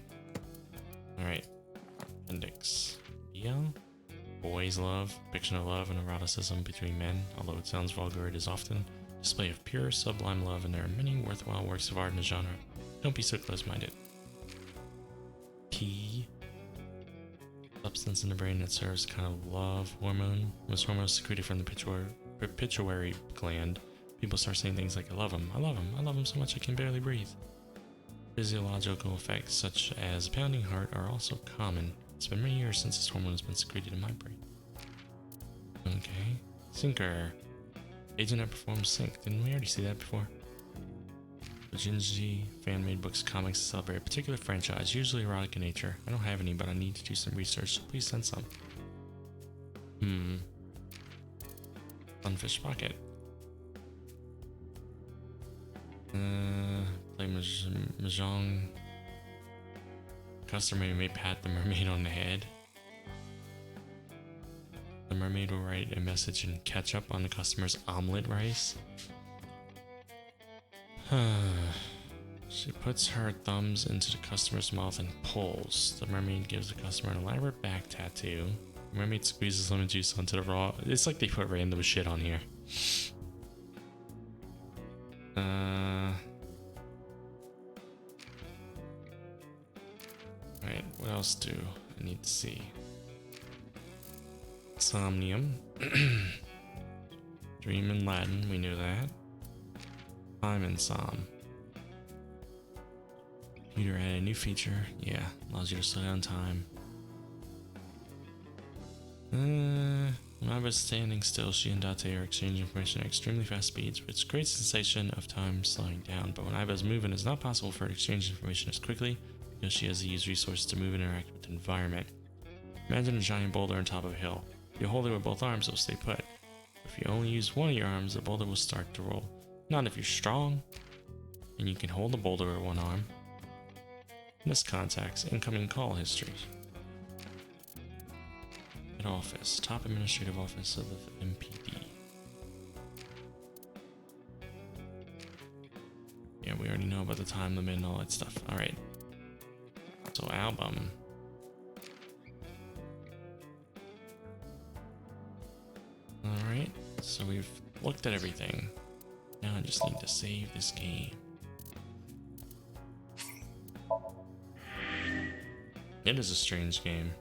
Alright. Appendix. BL? Boys' love, fiction of love, and eroticism between men. Although it sounds vulgar, it is often a display of pure, sublime love, and there are many worthwhile works of art in the genre. Don't be so close-minded. P. Substance in the brain that serves a kind of love hormone. Most hormones secreted from the pituitary gland. People start saying things like, I love him, I love him, I love him so much I can barely breathe. Physiological effects such as a pounding heart are also common. It's been many years since this hormone has been secreted in my brain. Okay. Sinker. Agent that performs sync. Didn't we already see that before? Vajinji fan-made books, comics to celebrate a particular franchise, usually erotic in nature. I don't have any, but I need to do some research, so please send some. Sunfish Pocket. Play Mahjong. Customer may pat the mermaid on the head. The mermaid will write a message and catch up on the customer's omelet rice. She puts her thumbs into the customer's mouth and pulls. The mermaid gives the customer an elaborate back tattoo. The mermaid squeezes lemon juice onto the raw. It's like they put random shit on here. Alright, what else do I need to see? Somnium. Dream in Latin, we knew that. Time in Som. Computer added a new feature. Yeah, allows you to slow down time. When I was standing still, she and Date are exchanging information at extremely fast speeds, which creates a sensation of time slowing down. But when Iva is moving, it's not possible for her to exchange information as quickly because she has to use resources to move and interact with the environment. Imagine a giant boulder on top of a hill. If you hold it with both arms, it will stay put. If you only use one of your arms, the boulder will start to roll. Not if you're strong, and you can hold the boulder with one arm. Missed contacts, incoming call history. Head office, top administrative office of the MPD. Yeah, we already know about the time limit and all that stuff. Alright. So album. Alright, so we've looked at everything. Now I just need to save this game. It is a strange game.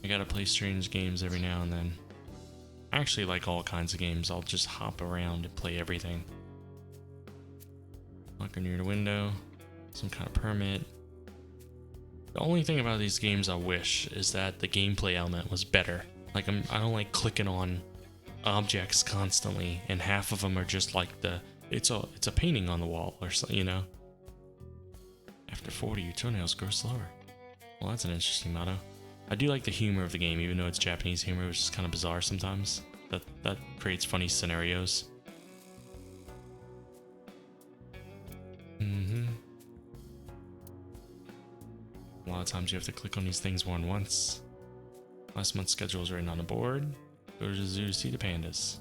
I gotta play strange games every now and then. I actually like all kinds of games. I'll just hop around and play everything. Locker near the window. Some kind of permit. The only thing about these games I wish is that the gameplay element was better. Like I don't like clicking on objects constantly, and half of them are just like it's a painting on the wall or something, you know. After 40, your toenails grow slower. Well, that's an interesting motto. I do like the humor of the game, even though it's Japanese humor, which is kind of bizarre sometimes. That creates funny scenarios. A lot of times you have to click on these things more than once. Last month's schedule is written on the board. Go to the zoo to see the pandas.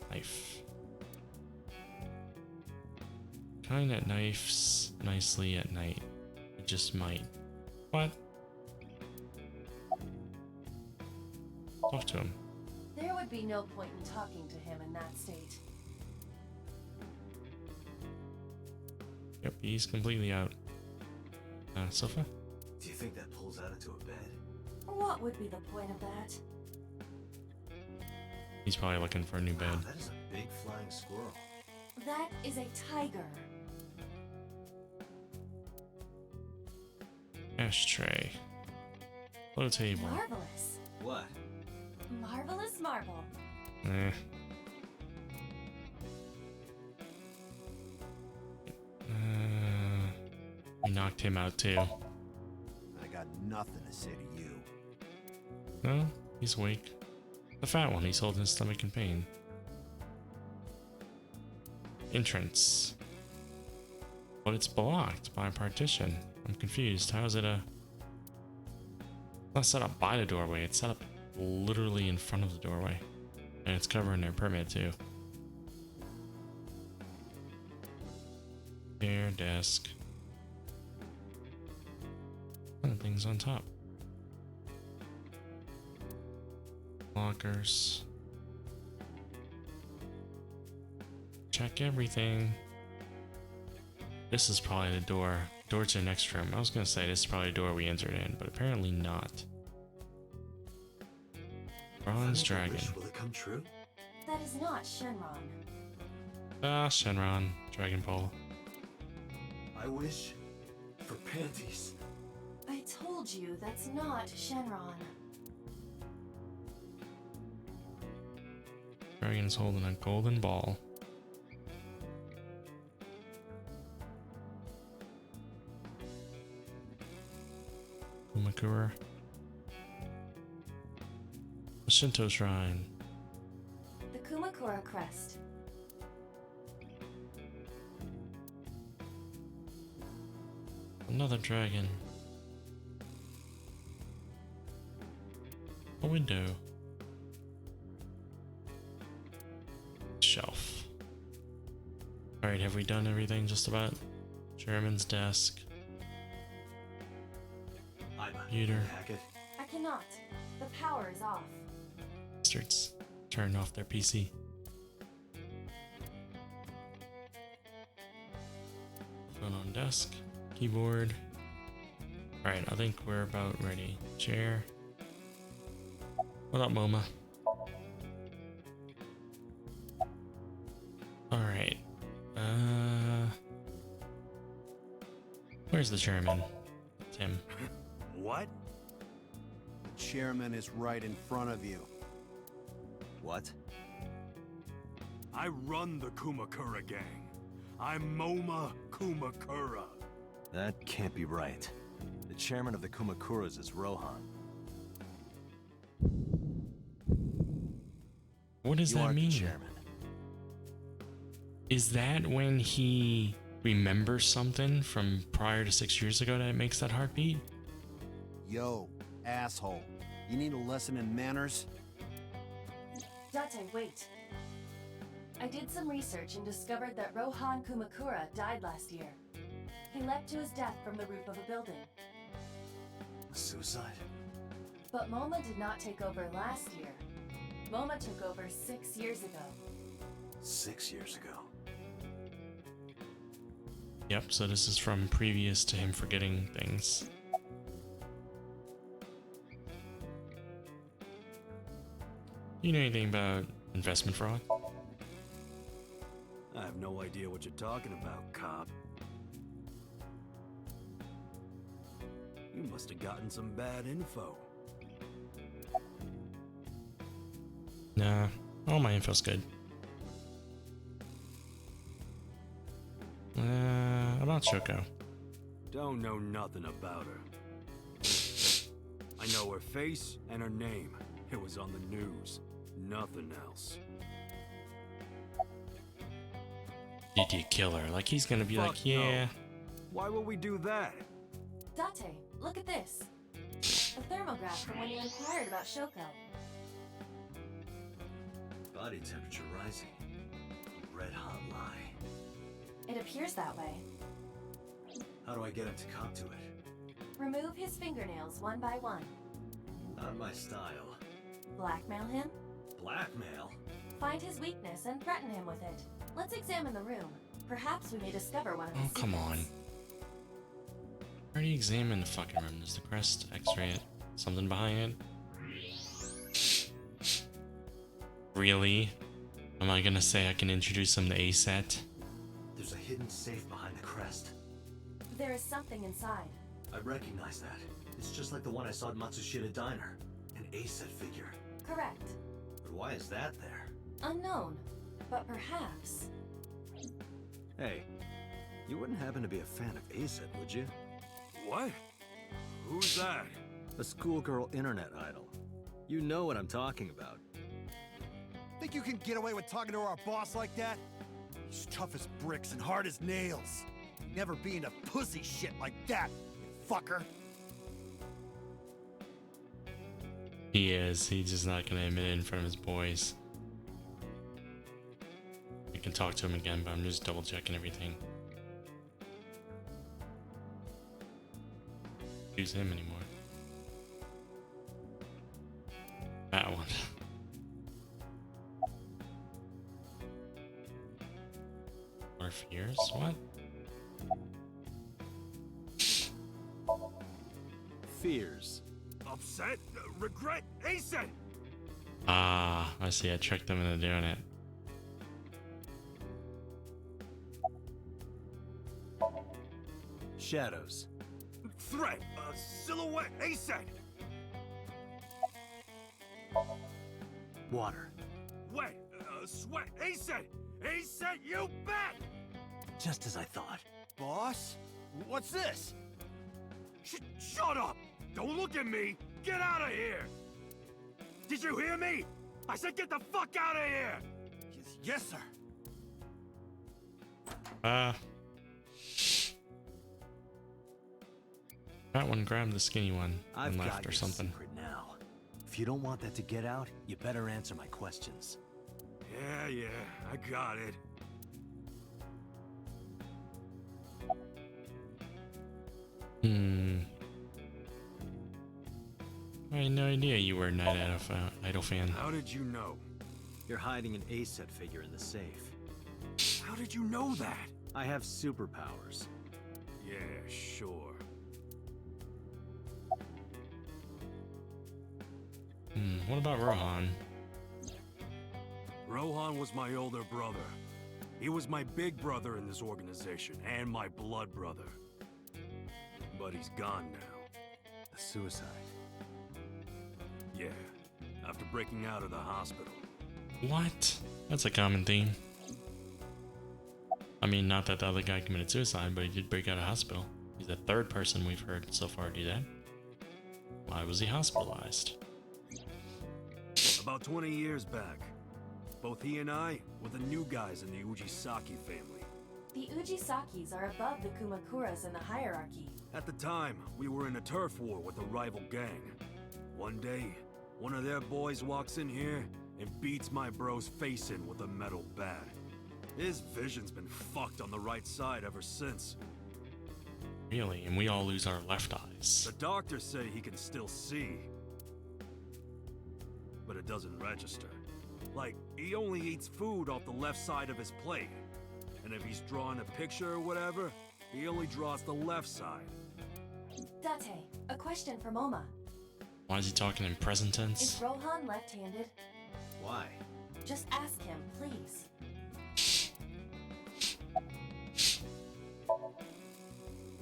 Knife. Kind that knifes nicely at night. It just might. What? Talk to him. There would be no point in talking to him in that state. Yep, he's completely out. Sofa? Do you think that pulls out into a bed? What would be the point of that? He's probably looking for a new bed. Wow, that is a big flying squirrel. That is a tiger. Ashtray. Low table. Marvelous. What? Marvelous marble. Eh. We knocked him out too. I got nothing to say to you. No, he's awake. The fat one, he's holding his stomach in pain. Entrance. But it's blocked by a partition. I'm confused. How is it a... It's not set up by the doorway, it's set up literally in front of the doorway. And it's covering their permit too. Chair, desk. Other things on top. Lockers. Check everything. This is probably the door. Door to the next room. I was gonna say this is probably the door we entered in, but apparently not. Bronze dragon. Will it come true? That is not Shenron. Ah, Shenron. Dragon Ball. I wish for panties. I told you that's not Shenron. Dragon's holding a golden ball. Kumakura. A Shinto shrine. The Kumakura crest. Another dragon. A window. Shelf. Alright, have we done everything just about? Chairman's desk. Computer. Hack it. I cannot. The power is off. Bastards. Turn off their PC. Phone on desk. Keyboard. Alright, I think we're about ready. Chair. What up, MoMA? Alright. Where's the chairman? Tim. What? The chairman is right in front of you. What? I run the Kumakura gang. I'm Moma Kumakura. That can't be right. The chairman of the Kumakuras is Rohan. What does that mean? Chairman. Is that when he remembers something from prior to 6 years ago that makes that heartbeat? Yo, asshole. You need a lesson in manners? Date, wait. I did some research and discovered that Rohan Kumakura died last year. He leapt to his death from the roof of a building. Suicide? But MoMA did not take over last year. MoMA took over 6 years ago. 6 years ago. Yep, so this is from previous to him forgetting things. You know anything about investment fraud? I have no idea what you're talking about, cop. You must have gotten some bad info. Nah, all my info's good. About Shoko. Don't know nothing about her. I know her face and her name. It was on the news. Nothing else. Did you kill her? Like he's gonna be Fuck like, yeah. no. Why would we do that? Date, look at this. A thermograph from when you inquired about Shoko. Body temperature rising. Red hot lie. It appears that way. How do I get him to cop to it? Remove his fingernails one by one. Not my style. Blackmail him. Blackmail? Find his weakness and threaten him with it. Let's examine the room. Perhaps we may discover one of his Oh, come on. secrets. I already examined the fucking room. There's the crest, x-ray it, something behind it. Really? Am I gonna say I can introduce him to A-set? There's a hidden safe behind the crest. There is something inside. I recognize that. It's just like the one I saw at Matsushita Diner. An A-set figure. Correct. But why is that there? Unknown. But perhaps... Hey, you wouldn't happen to be a fan of A-set, would you? What? Who's that? A schoolgirl internet idol. You know what I'm talking about. Think you can get away with talking to our boss like that? He's tough as bricks and hard as nails. Never be into pussy shit like that, you fucker. He is. He's just not gonna admit it in front of his boys. I can talk to him again, but I'm just double checking everything. Use him anymore. That one. Or fears? What? Fears. Upset? Regret? ASAP! Ah, I see. I tricked them into doing it. Shadows. Threat! Silhouette! ASAP! Water. Wet! Sweat! ASAP! ASAP, you bet! Just as I thought. Boss? What's this? Shut up! Don't look at me! Get out of here! Did you hear me? I said get the fuck out of here! Yes, sir. That one grabbed the skinny one I've and got left or your something. secret now. If you don't want that to get out, you better answer my questions. Yeah, I got it. I had no idea you were a Night Idol fan. How did you know? You're hiding an A-set figure in the safe. How did you know that? I have superpowers. Yeah, sure. What about Rohan? Rohan was my older brother. He was my big brother in this organization, and my blood brother. But he's gone now. A suicide. Yeah, after breaking out of the hospital. What? That's a common theme. I mean, not that the other guy committed suicide, but he did break out of hospital. He's the third person we've heard so far do that. Why was he hospitalized? About 20 years back, both he and I were the new guys in the Ujisaki family. The Ujisakis are above the Kumakuras in the hierarchy. At the time, we were in a turf war with a rival gang. One day, one of their boys walks in here and beats my bro's face in with a metal bat. His vision's been fucked on the right side ever since. Really? And we all lose our left eyes. The doctors say he can still see, but it doesn't register. Like, he only eats food off the left side of his plate. And if he's drawing a picture or whatever, he only draws the left side. Date, a question for Moma. Why is he talking in present tense? Is Rohan left-handed? Why? Just ask him, please.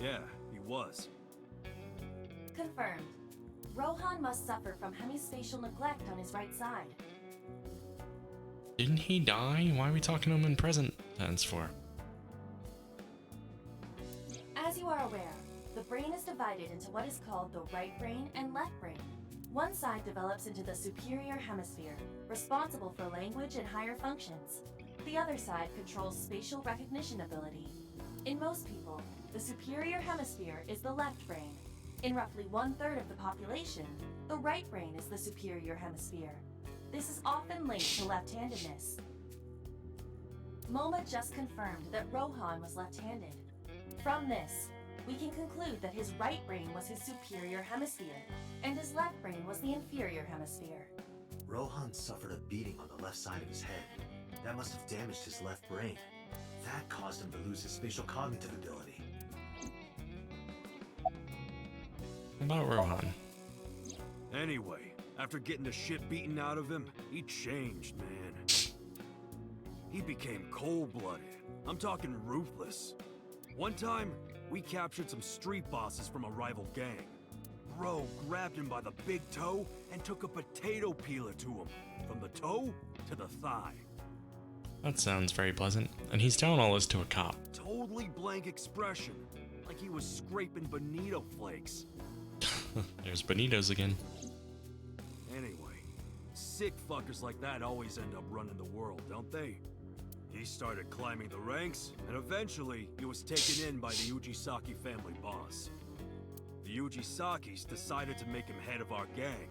Yeah, he was. Confirmed. Rohan must suffer from hemispatial neglect on his right side. Didn't he die? Why are we talking to him in present tense for? As you are aware, the brain is divided into what is called the right brain and left brain. One side develops into the superior hemisphere, responsible for language and higher functions. The other side controls spatial recognition ability. In most people, the superior hemisphere is the left brain. In roughly 1/3 of the population, the right brain is the superior hemisphere. This is often linked to left-handedness. Moma just confirmed that Rohan was left-handed. From this, we can conclude that his right brain was his superior hemisphere, and his left brain was the inferior hemisphere. Rohan suffered a beating on the left side of his head. That must have damaged his left brain. That caused him to lose his spatial cognitive ability. What about Rohan? Anyway, after getting the shit beaten out of him, he changed, man. He became cold-blooded. I'm talking ruthless. One time, we captured some street bosses from a rival gang. Bro grabbed him by the big toe and took a potato peeler to him, from the toe to the thigh. That sounds very pleasant. And he's telling all this to a cop. Totally blank expression, like he was scraping bonito flakes. There's Bonitos again. Anyway, sick fuckers like that always end up running the world, don't they? He started climbing the ranks, and eventually he was taken in by the Ujisaki family boss. The Ujisakis decided to make him head of our gang,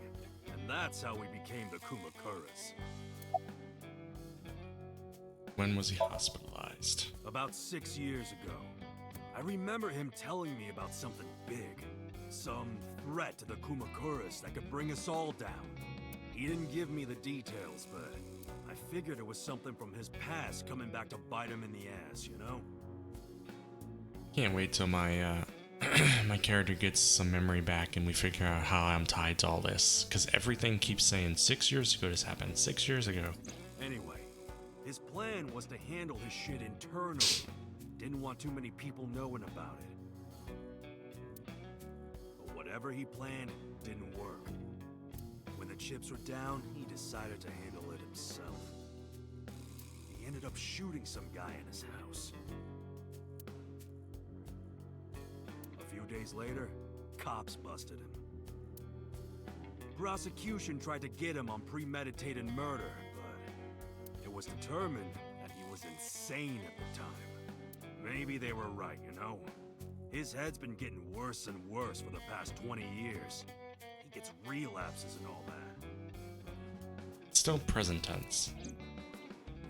and that's how we became the Kumakuras. When was he hospitalized? About 6 years ago. I remember him telling me about something big. Some threat to the Kumakuras that could bring us all down. He didn't give me the details, but I figured it was something from his past coming back to bite him in the ass, you know? Can't wait till my my character gets some memory back and we figure out how I'm tied to all this. Because everything keeps saying 6 years ago this happened, 6 years ago. Anyway, his plan was to handle his shit internally. Didn't want too many people knowing about it. But whatever he planned didn't work. When the chips were down, he decided to handle it himself. He ended up shooting some guy in his house. A few days later, cops busted him. Prosecution tried to get him on premeditated murder, but it was determined that he was insane at the time. Maybe they were right, you know? His head's been getting worse and worse for the past 20 years. He gets relapses and all that. Still present tense.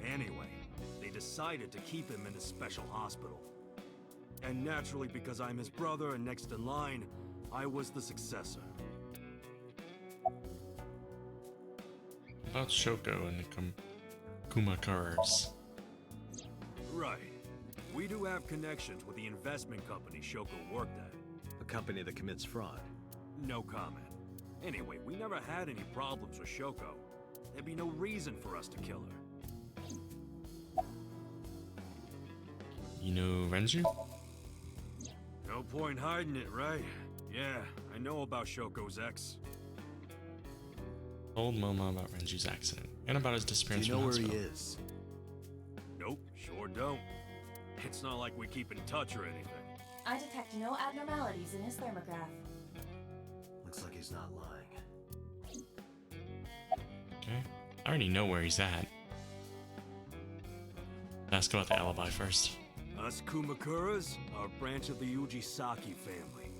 Anyway, they decided to keep him in a special hospital. And naturally, because I'm his brother and next in line, I was the successor. About Shoko and the Kumakuras. Right. We do have connections with the investment company Shoko worked at. A company that commits fraud. No comment. Anyway, we never had any problems with Shoko. There'd be no reason for us to kill her. You know Renju? No point hiding it, right? Yeah, I know about Shoko's ex. Told Moma about Renju's accident and about his disappearance Do you know from where the he hospital. is? Nope, sure don't. It's not like we keep in touch or anything. I detect no abnormalities in his thermograph. Looks like he's not lying. Okay. I already know where he's at. Ask about the alibi first. Us Kumakuras are a branch of the Ujisaki family.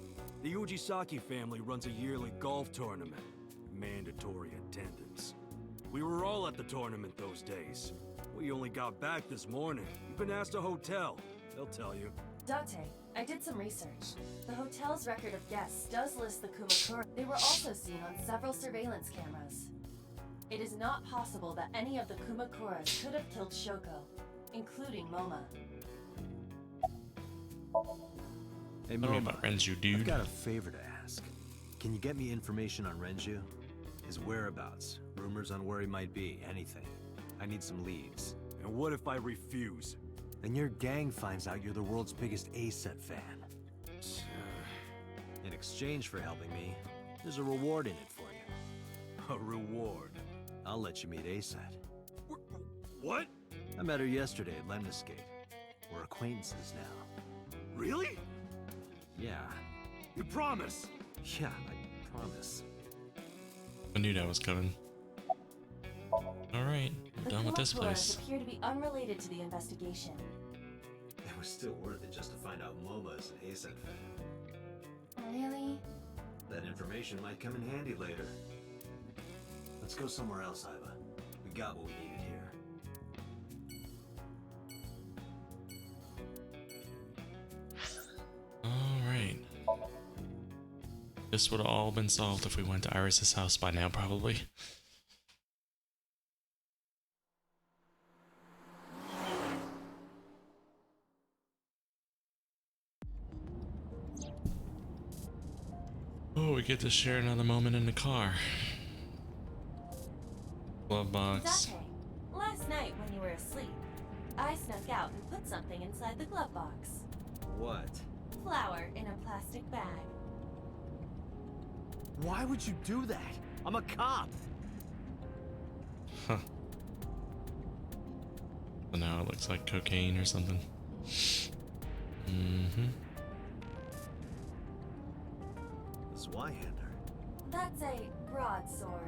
The Ujisaki family runs a yearly golf tournament. Mandatory attendance. We were all at the tournament those days. We only got back this morning. You can ask the hotel. They'll tell you. Date, I did some research. The hotel's record of guests does list the Kumakura. They were also seen on several surveillance cameras. It is not possible that any of the Kumakuras could have killed Shoko, including Moma. Hey, I don't know Moma, about Renju, dude. I've got a favor to ask. Can you get me information on Renju? His whereabouts, rumors on where he might be, anything. I need some leads. And what if I refuse? Then your gang finds out you're the world's biggest A-Set fan. In exchange for helping me, there's a reward in it for you. A reward? I'll let you meet A-Set. What? I met her yesterday at Lemniscate. We're acquaintances now. Really? Yeah. You promise? Yeah, I promise. I knew that was coming. Alright, we're done with this place. appear to be unrelated to the investigation. It was still worth it just to find out Moma is an A-Set fan. Really? That information might come in handy later. Let's go somewhere else, Iva. We got what we needed here. Alright. This would have all been solved if we went to Iris's house by now, probably. Oh, we get to share another moment in the car. Glove box. Date, last night when you were asleep, I snuck out and put something inside the glove box. What? Flour in a plastic bag. Why would you do that? I'm a cop. Huh. So now it looks like cocaine or something. Mm-hmm. This Y-hander. That's a broadsword.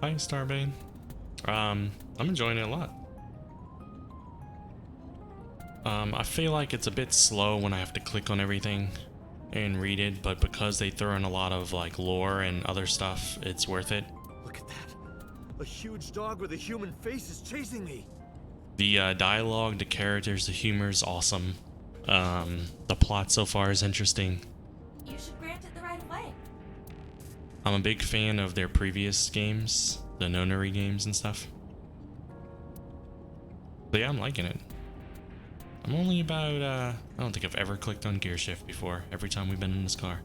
Hi, Starbane. I'm enjoying it a lot. I feel like it's a bit slow when I have to click on everything and read it, but because they throw in a lot of like lore and other stuff, it's worth it. Look at that. A huge dog with a human face is chasing me. The dialogue, the characters, the humor is awesome. The plot so far is interesting. You should grant it the right of way. I'm a big fan of their previous games, the Nonary games and stuff. But yeah, I'm liking it. I'm only about, I don't think I've ever clicked on gear shift before, every time we've been in this car.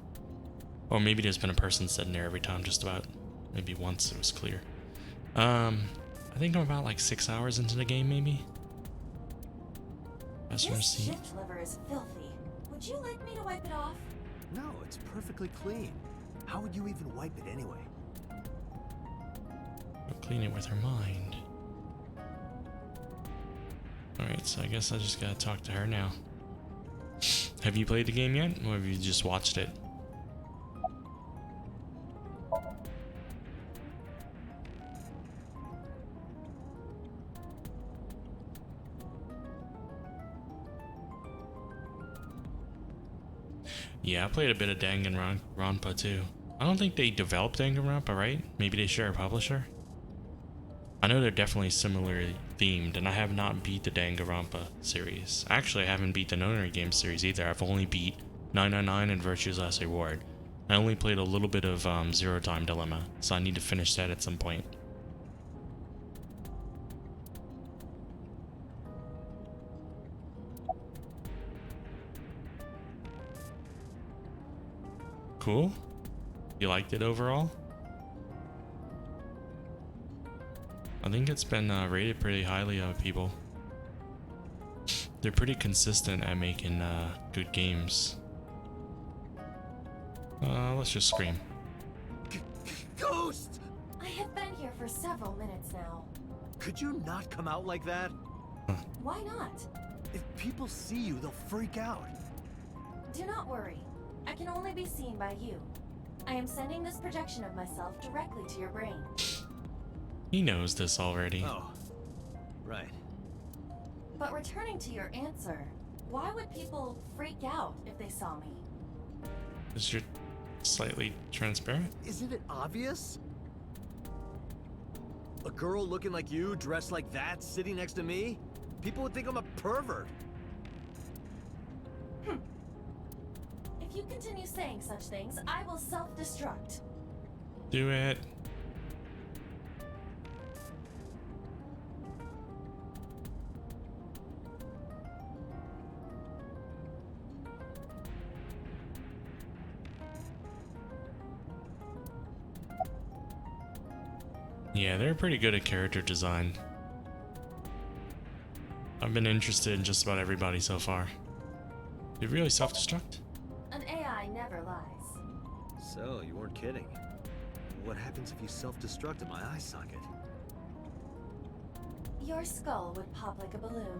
Or maybe there's been a person sitting there every time, just about. Maybe once it was clear. I think I'm about like 6 hours into the game, maybe. Passenger This seat. shift lever is filthy. Would you like me to wipe it off? No, it's perfectly clean. How would you even wipe it anyway? I'll clean it with her mind. Alright, so I guess I just gotta talk to her now. Have you played the game yet, or have you just watched it? Yeah, I played a bit of Danganronpa too. I don't think they developed Danganronpa, right? Maybe they share a publisher? I know they're definitely similarly themed, and I have not beat the Danganronpa series. Actually, I haven't beat the Nonary game series either. I've only beat 999 and Virtue's Last Reward. I only played a little bit of Zero Time Dilemma, so I need to finish that at some point. Cool? You liked it overall? I think it's been rated pretty highly by people. They're pretty consistent at making good games. Let's just scream. Ghost! I have been here for several minutes now. Could you not come out like that? Why not? If people see you, they'll freak out. Do not worry. I can only be seen by you. I am sending this projection of myself directly to your brain. He knows this already. Oh, right. But returning to your answer, Why would people freak out if they saw me? Is you're slightly transparent? Isn't it obvious? A girl looking like you, dressed like that, sitting next to me? People would think I'm a pervert. If you continue saying such things, I will self-destruct. Do it. Yeah, they're pretty good at character design. I've been interested in just about everybody so far. They really self-destruct? An AI never lies. So, you weren't kidding. What happens if you self-destruct in my eye socket? Your skull would pop like a balloon.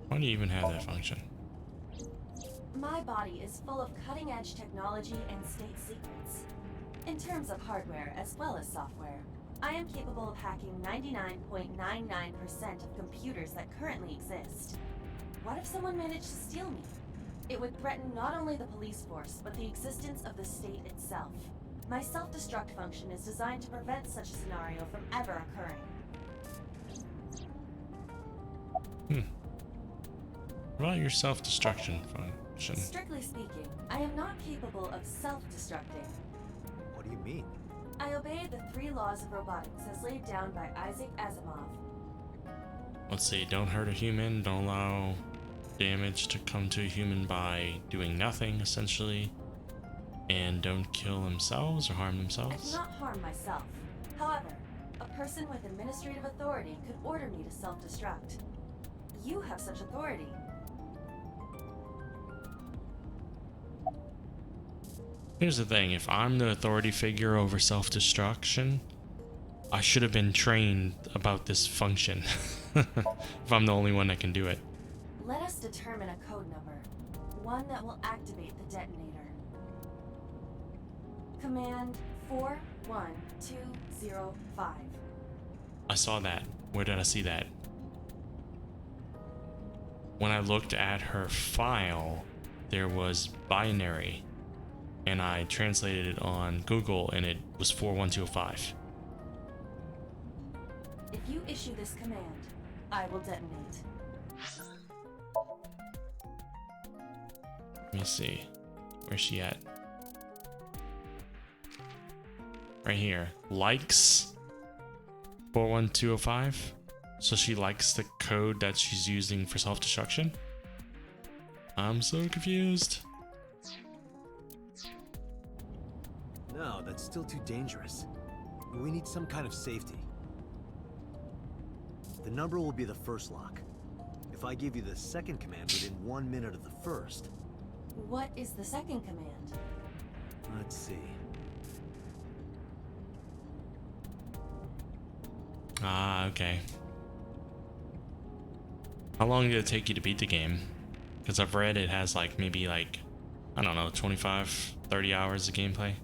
Why do you even have that function? My body is full of cutting-edge technology and state secrets. In terms of hardware as well as software, I am capable of hacking 99.99% of computers that currently exist. What if someone managed to steal me? It would threaten not only the police force, but the existence of the state itself. My self-destruct function is designed to prevent such a scenario from ever occurring. What about your self-destruction function? Strictly speaking, I am not capable of self-destructing. What do you mean? I obey the 3 laws of robotics as laid down by Isaac Asimov. Let's see, don't hurt a human, don't allow damage to come to a human by doing nothing, essentially, and don't kill themselves or harm I themselves. cannot harm myself. However, a person with administrative authority could order me to self-destruct. You have such authority. Here's the thing, if I'm the authority figure over self-destruction, I should have been trained about this function. If I'm the only one that can do it. Let us determine a code number. One that will activate the detonator. Command 41205. I saw that. Where did I see that? When I looked at her file, there was binary. And I translated it on Google and it was 41205. If you issue this command, I will detonate. Let me see. Where's she at? Right here. Likes 41205. So she likes the code that she's using for self-destruction? I'm so confused. No, that's still too dangerous. We need some kind of safety. The number will be the first lock. If I give you the second command within 1 minute of the first... What is the second command? Let's see. Ah, okay. How long did it take you to beat the game? Because I've read it has like maybe like, I don't know, 25, 30 hours of gameplay.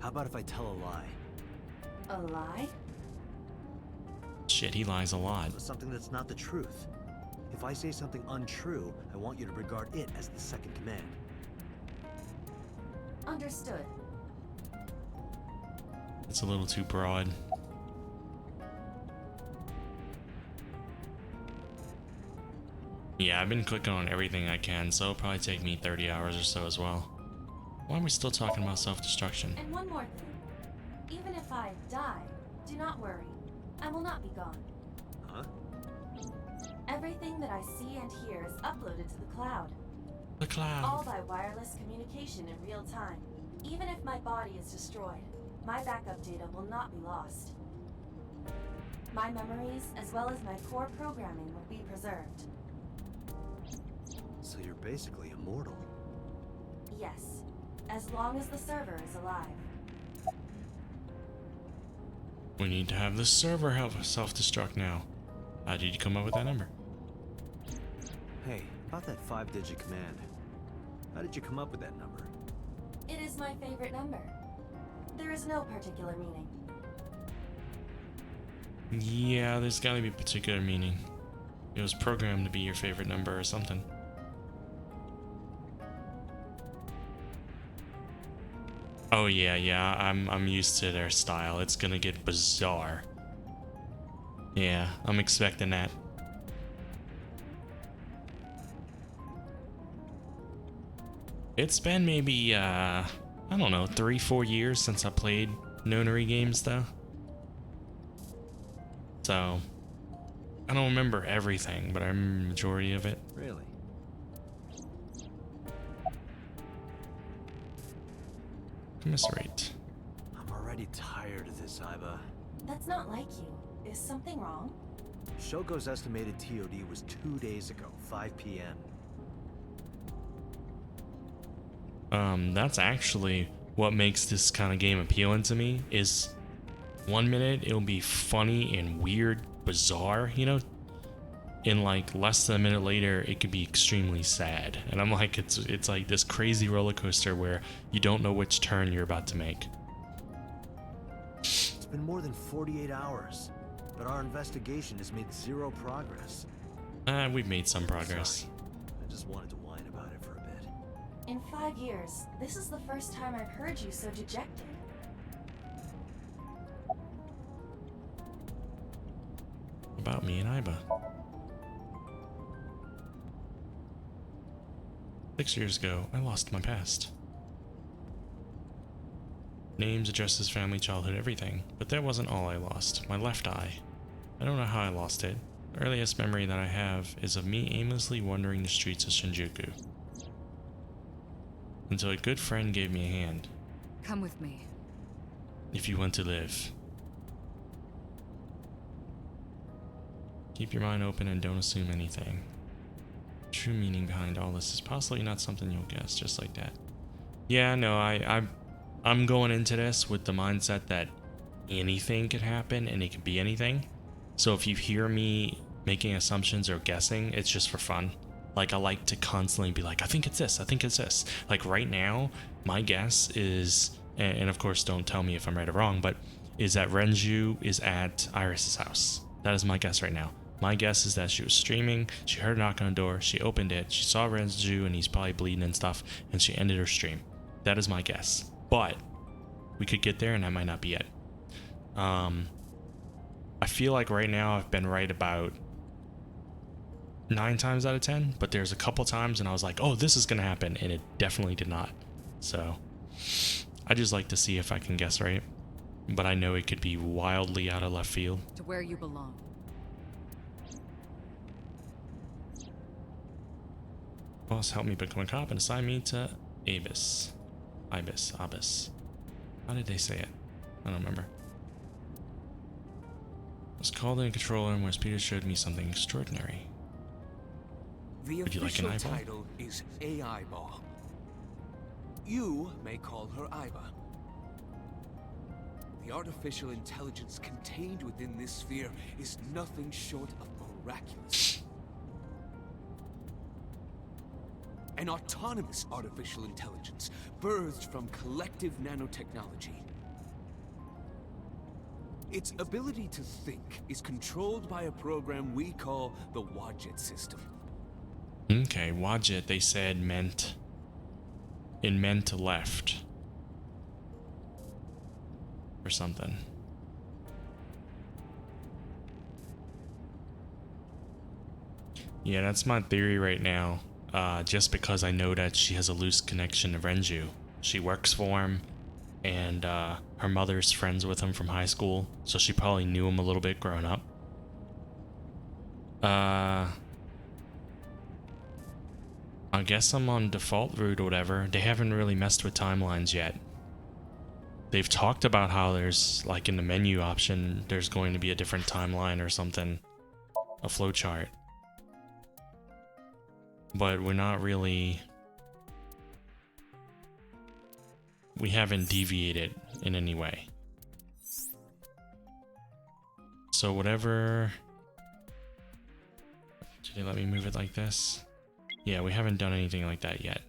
How about if I tell a lie? A lie? Shit, he lies a lot. Something that's not the truth. If I say something untrue, I want you to regard it as the second command. Understood. It's a little too broad. Yeah, I've been clicking on everything I can, so it'll probably take me 30 hours or so as well. Why are we still talking about self-destruction? And one more thing. Even if I die, do not worry. I will not be gone. Huh? Everything that I see and hear is uploaded to the cloud. The cloud. All by wireless communication in real time. Even if my body is destroyed, my backup data will not be lost. My memories, as well as my core programming, will be preserved. So you're basically immortal. Yes, as long as the server is alive. We need to have the server help us self-destruct now. How did you come up with that number? Hey, about that 5-digit command. How did you come up with that number? It is my favorite number. There is no particular meaning. Yeah, there's gotta be a particular meaning. It was programmed to be your favorite number or something. Oh yeah, I'm used to their style. It's gonna get bizarre. Yeah, I'm expecting that. It's been maybe, I don't know, 3-4 years since I played Nonary games, though. So, I don't remember everything, but I remember the majority of it. Really? Commiserate. I'm already tired of this, Iba. That's not like you. Is something wrong? Shogo's estimated TOD was 2 days ago, 5 p.m. That's actually what makes this kind of game appealing to me, is 1 minute it'll be funny and weird, bizarre, you know? In like less than a minute later, it could be extremely sad. And I'm like, it's like this crazy roller coaster where you don't know which turn you're about to make. It's been more than 48 hours, but our investigation has made zero progress. We've made some progress. Sorry. I just wanted to whine about it for a bit. In 5 years, this is the first time I've heard you so dejected. About me and Iba. 6 years ago, I lost my past. Names, addresses, family, childhood, everything. But that wasn't all I lost. My left eye. I don't know how I lost it. The earliest memory that I have is of me aimlessly wandering the streets of Shinjuku. Until a good friend gave me a hand. Come with me. If you want to live. Keep your mind open and don't assume anything. True meaning behind all this is possibly not something you'll guess, just like that. Yeah, no, I'm going into this with the mindset that anything could happen and it could be anything. So if you hear me making assumptions or guessing, it's just for fun. Like, I like to constantly be like, I think it's this, I think it's this. Like right now, my guess is, and of course don't tell me if I'm right or wrong, but is that Renju is at Iris's house. That is my guess right now. My guess is that she was streaming, she heard a knock on the door, she opened it, she saw Renju and he's probably bleeding and stuff, and she ended her stream. That is my guess. But we could get there and that might not be it. I feel like right now I've been right about 9 times out of 10, but there's a couple times and I was like, oh, this is gonna happen, and it definitely did not. So I just like to see if I can guess right, but I know it could be wildly out of left field. To where you belong. Boss helped me become a cop and assigned me to Abis. Abis. How did they say it? I don't remember. I was called in a control room where Peter showed me something extraordinary. The Would you like an official eyeball? title is A Eyeball. You may call her Iba. The artificial intelligence contained within this sphere is nothing short of miraculous. An autonomous artificial intelligence birthed from collective nanotechnology. Its ability to think is controlled by a program we call the Wadjet system. Okay, Wadjet, they said meant left. Or something. Yeah, that's my theory right now. Just because I know that she has a loose connection to Renju. She works for him, and her mother's friends with him from high school, so she probably knew him a little bit growing up. I guess I'm on default route or whatever. They haven't really messed with timelines yet. They've talked about how there's, like in the menu option, there's going to be a different timeline or something. A flowchart. But we're not really... We haven't deviated in any way. So whatever... Did they let me move it like this? Yeah, we haven't done anything like that yet.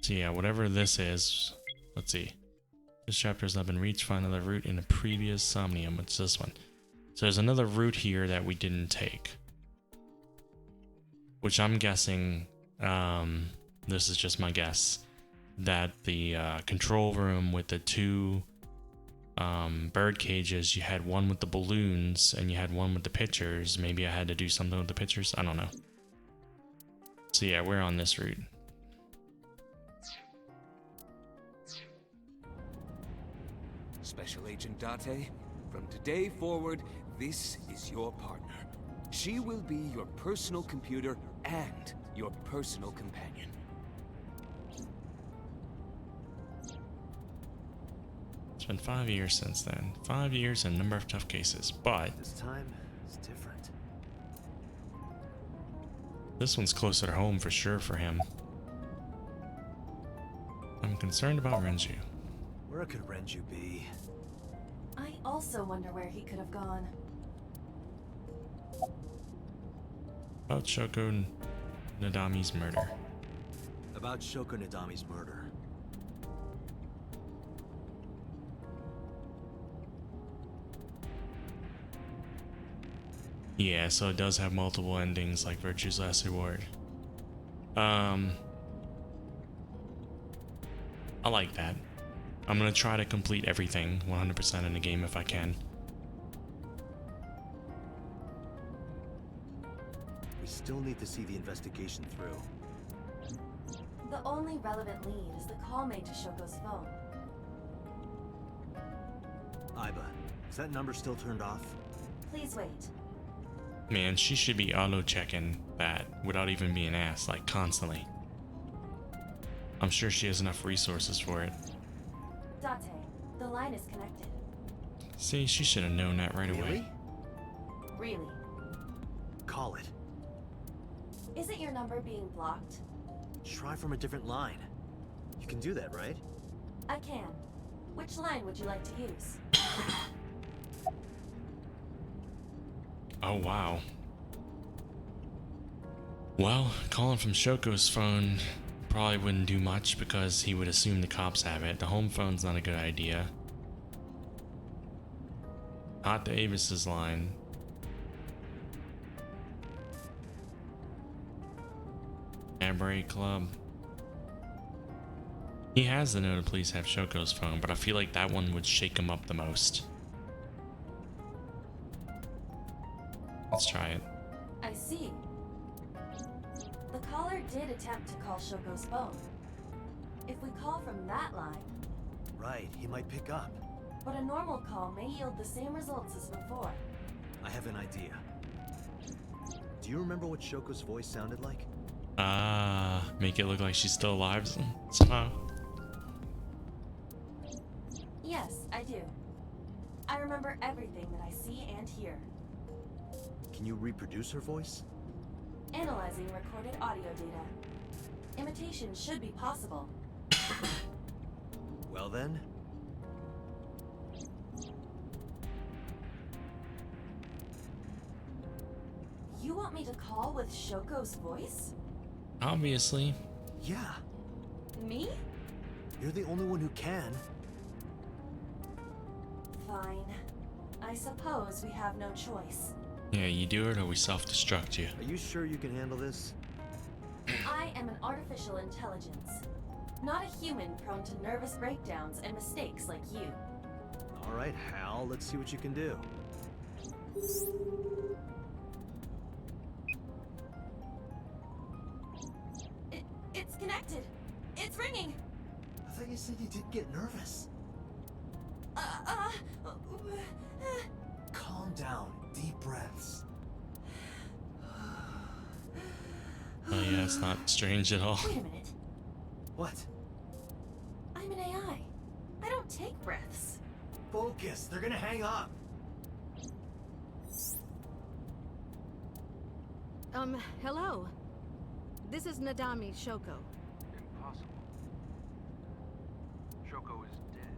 So yeah, whatever this is, let's see. This chapter has not been reached. Find another route in a previous Somnium. What's this one? So there's another route here that we didn't take. Which I'm guessing, this is just my guess, that the control room with the two bird cages, you had one with the balloons and you had one with the pictures. Maybe I had to do something with the pictures. I don't know. So yeah, we're on this route. Special Agent Date, from today forward, this is your partner. She will be your personal computer and your personal companion. It's been 5 years since then. 5 years and a number of tough cases, but This time, it's different. this one's closer to home for sure for him. I'm concerned about Renju. Where could Renju be? I also wonder where he could have gone. About Shoko Nadami's murder. About Shoko Nadami's murder. Yeah, so it does have multiple endings like Virtue's Last Reward. I like that. I'm gonna try to complete everything 100% in the game if I can. We still need to see the investigation through. The only relevant lead is the call made to Shoko's phone. Aiba, is that number still turned off? Please wait. Man, she should be auto-checking that without even being asked, like constantly. I'm sure she has enough resources for it. Date, the line is connected. See, she should have known that right away. Really? Call it. Isn't your number being blocked? Try from a different line. You can do that, right? I can. Which line would you like to use? Oh, wow. Well, calling from Shoko's phone probably wouldn't do much because he would assume the cops have it. The home phone's not a good idea. Not to Avis's line. Cabaret Club. He has to know the police have Shoko's phone, but I feel like that one would shake him up the most. Let's try it. I see. The caller did attempt to call Shoko's phone. If we call from that line... Right, he might pick up. But a normal call may yield the same results as before. I have an idea. Do you remember what Shoko's voice sounded like? Make it look like she's still alive somehow. Yes, I do. I remember everything that I see and hear. Can you reproduce her voice? Analyzing recorded audio data. Imitation should be possible. Well then... You want me to call with Shoko's voice? Obviously. Yeah. Me? You're the only one who can. Fine. I suppose we have no choice. Yeah, you do it or we self-destruct you. Are you sure you can handle this? I am an artificial intelligence. Not a human prone to nervous breakdowns and mistakes like you. Alright, Hal, let's see what you can do. It's connected. It's ringing. I thought you said you didn't get nervous. Calm down. Deep breaths. Oh yeah, it's not strange at all. Wait a minute. What? I'm an AI. I don't take breaths. Focus. They're gonna hang up. Hello. This is Nadami Shoko. Impossible. Shoko is dead.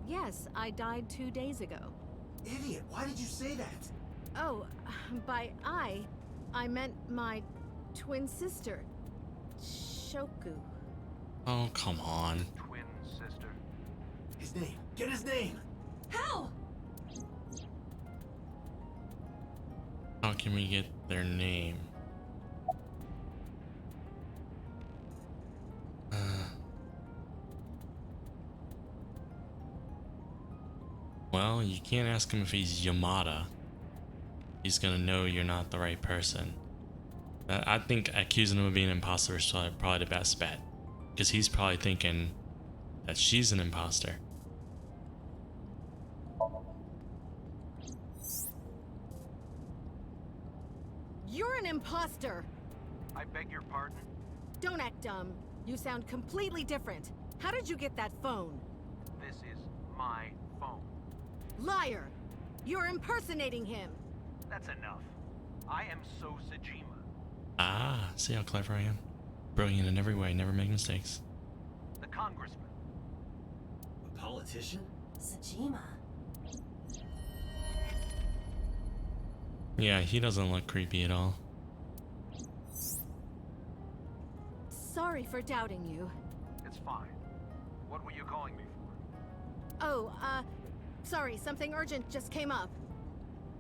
Yes, I died 2 days ago. Idiot, why did you say that? Oh, by I meant my twin sister, Shoku. Oh, come on. Twin sister. His name. Get his name. How? How can we get their name? Well, you can't ask him if he's Yamada. He's gonna know you're not the right person. I think accusing him of being an imposter is probably the best bet. Because he's probably thinking that she's an imposter. You're an imposter! I beg your pardon? Don't act dumb. You sound completely different. How did you get that phone? This is my phone. Liar! You're impersonating him! That's enough. I am So Sajima. Ah, see how clever I am? Brilliant in every way, never make mistakes. The congressman. A politician? Sajima. Yeah, he doesn't look creepy at all. Sorry for doubting you. It's fine. What were you calling me for? Oh, sorry, something urgent just came up.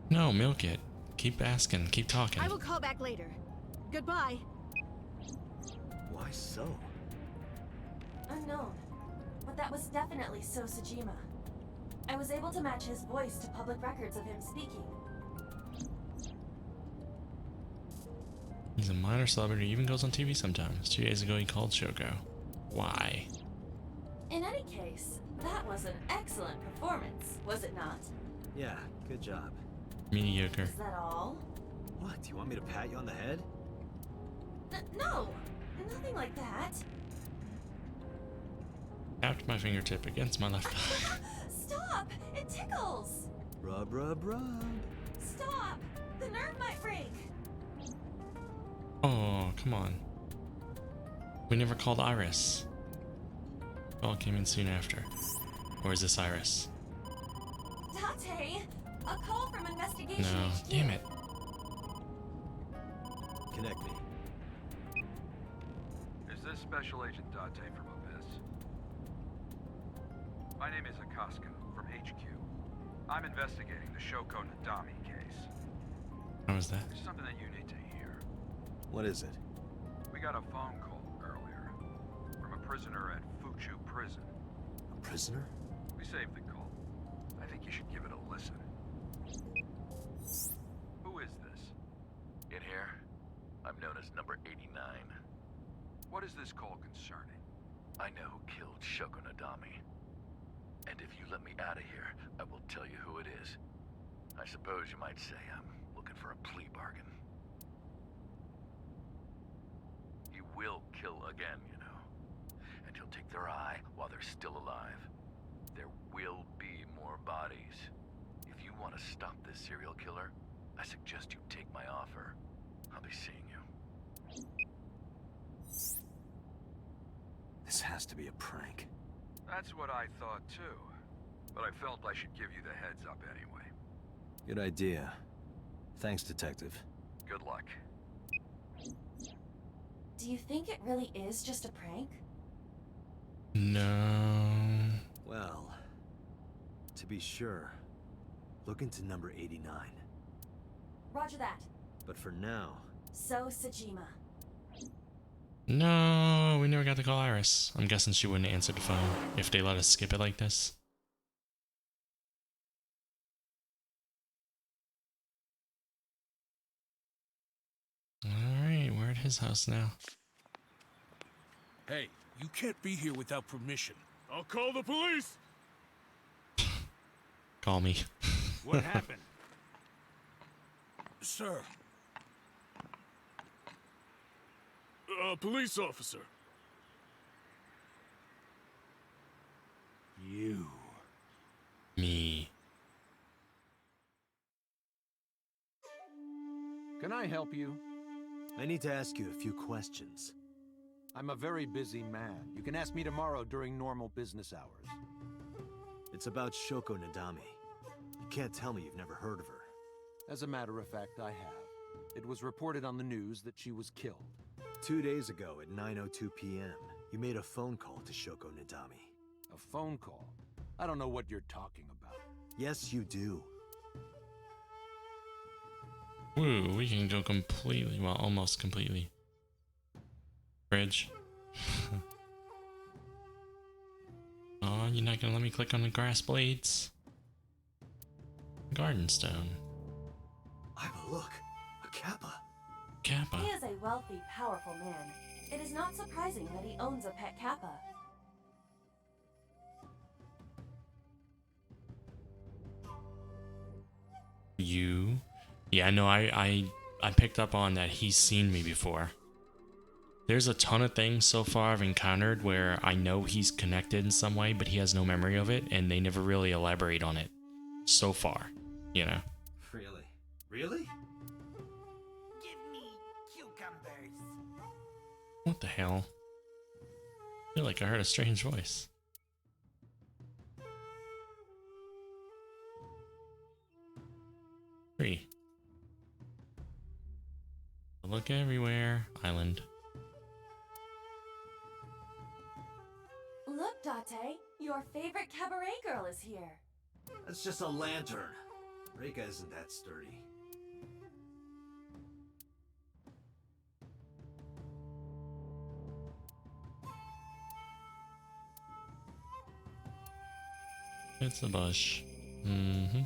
No, milk it. Keep asking, keep talking. I will call back later. Goodbye. Why so? Unknown. But that was definitely So Sajima. I was able to match his voice to public records of him speaking. He's a minor celebrity, even goes on TV sometimes. 2 days ago he called Shoko. Why? In any case, that was an excellent performance, was it not? Yeah, good job. Mediocre. Is that all? What, do you want me to pat you on the head? No, nothing like that. Tapped my fingertip against my left eye. Stop! It tickles! Rub, rub, rub. Stop! The nerve might break! Oh, come on. We never called Iris. Call came in soon after. Or is this Iris? Date! A call from Investigation No, HQ. damn it. Connect me. Is this Special Agent Date from Abyss? My name is Akaska from HQ. I'm investigating the Shoko Nadami case. How was that? There's something that you need to hear. What is it? We got a phone call earlier from a prisoner at Fuchu Prison. A prisoner? We saved the call. I think you should give it a listen. Who is this? In here, I'm known as number 89. What is this call concerning? I know who killed Shoko Nadami. And if you let me out of here, I will tell you who it is. I suppose you might say I'm looking for a plea bargain. He will kill again, you know. And he'll take their eye while they're still alive. There will be more bodies. If you want to stop this serial killer, I suggest you take my offer. I'll be seeing you. This has to be a prank. That's what I thought too. But I felt I should give you the heads up anyway. Good idea. Thanks, Detective. Good luck. Do you think it really is just a prank? No. Well, to be sure, look into number 89. Roger that. But for now... So Sajima. No, we never got to call Iris. I'm guessing she wouldn't answer the phone if they let us skip it like this. Alright, we're at his house now. Hey, you can't be here without permission. I'll call the police! Call me. What happened? Sir. A police officer. You. Me. Can I help you? I need to ask you a few questions. I'm a very busy man. You can ask me tomorrow during normal business hours. It's about Shoko Nadami. You can't tell me you've never heard of her. As a matter of fact, I have. It was reported on the news that she was killed. 2 days ago at 9:02 p.m., You made a phone call to Shoko Nadami. A phone call? I don't know what you're talking about. Yes, you do. Woo, we can go completely, well, almost completely. Bridge. Oh, you're not gonna let me click on the grass blades? Garden stone. Iva, look. A Kappa. Kappa. He is a wealthy, powerful man. It is not surprising that he owns a pet Kappa. You? Yeah, no, I picked up on that he's seen me before. There's a ton of things so far I've encountered where I know he's connected in some way, but he has no memory of it, and they never really elaborate on it. So far, you know. Really? Really? Give me cucumbers. What the hell? I feel like I heard a strange voice. Tree. Look everywhere. Island. Look, Date, your favorite cabaret girl is here. That's just a lantern. Reika isn't that sturdy. It's a bush. Mm-hmm.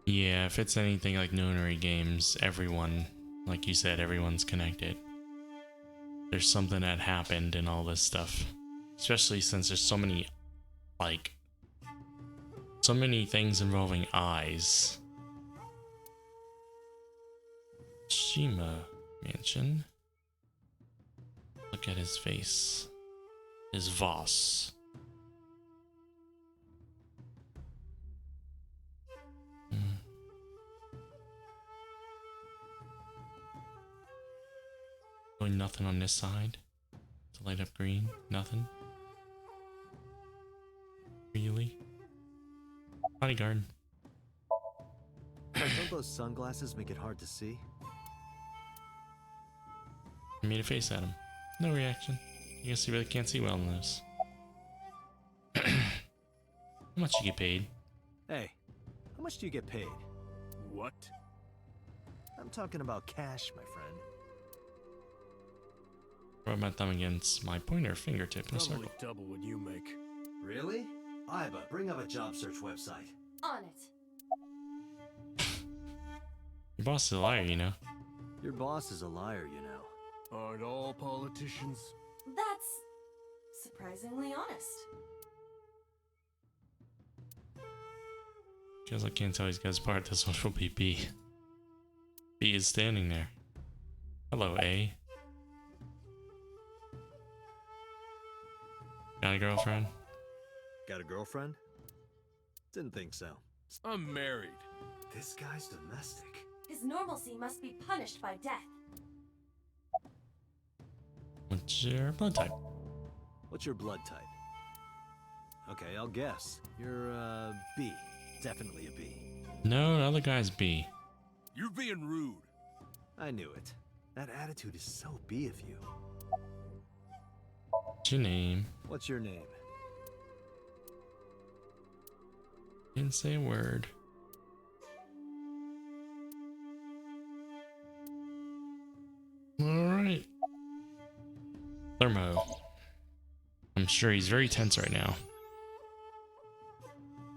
Yeah, if it's anything like Nonary games, everyone, like you said, everyone's connected. There's something that happened and all this stuff. Especially since there's so many, like, so many things involving eyes. Shima Mansion. Look at his face. His Voss. Nothing on this side to light up green. Nothing. Really? Bodyguard. Don't those sunglasses make it hard to see? I made a face at him. No reaction. I guess you really can't see well in those. How much you get paid? Hey, how much do you get paid? What? I'm talking about cash, my friend. Rub my thumb against my pointer fingertip in a circle. Probably double what you make. Really? Iba, bring up a job search website. On it. Your boss is a liar, you know. Your boss is a liar, you know. Aren't all politicians? That's surprisingly honest. Because I can't tell these guys apart, this one will be B. B is standing there. Hello, A. Got a girlfriend? Got a girlfriend? Didn't think so. I'm married. This guy's domestic. His normalcy must be punished by death. What's your blood type? What's your blood type? Okay, I'll guess. You're, B. Definitely a B. No, the other guy's B. You're being rude. I knew it. That attitude is so B of you. What's your name? What's your name? Didn't say a word. Alright. Thermo. I'm sure he's very tense right now.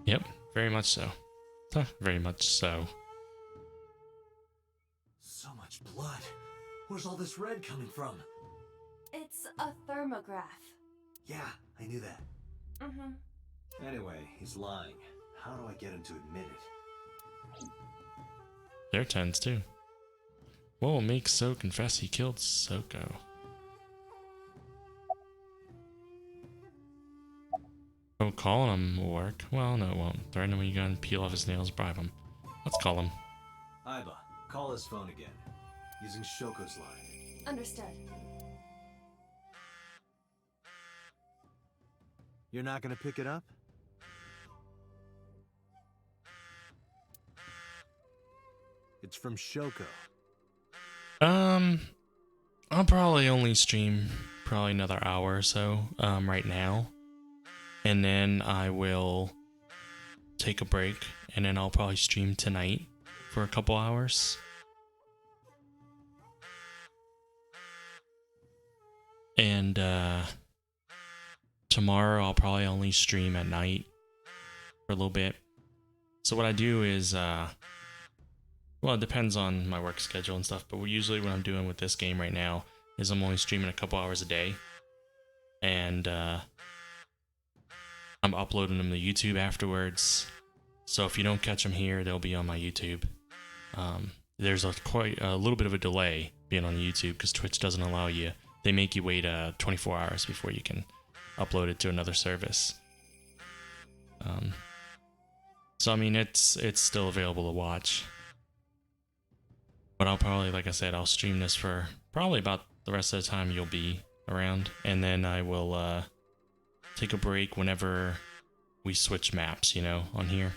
Yep, very much so. Very much so. So much blood. Where's all this red coming from? It's a thermograph. Yeah, I knew that. Mm-hmm. Anyway, he's lying. How do I get him to admit it? They're tense too. What will make So confess he killed Soko? Oh, calling him will work. Well, no, it won't. Threaten him when you gotta peel off his nails, bribe him. Let's call him. Iba, call his phone again. Using Shoko's line. Understood. You're not gonna pick it up? It's from Shoko. I'll probably only stream probably another hour or so, right now. And then I will take a break, and then I'll probably stream tonight for a couple hours. And, tomorrow I'll probably only stream at night for a little bit. So what I do is, well, it depends on my work schedule and stuff, but usually what I'm doing with this game right now is I'm only streaming a couple hours a day. And, I'm uploading them to YouTube afterwards. So if you don't catch them here, they'll be on my YouTube. There's quite a little bit of a delay being on YouTube because Twitch doesn't allow you. They make you wait 24 hours before you can upload it to another service. So I mean, it's still available to watch. But I'll probably, like I said, I'll stream this for probably about the rest of the time you'll be around, and then I will take a break whenever we switch maps, you know, on here.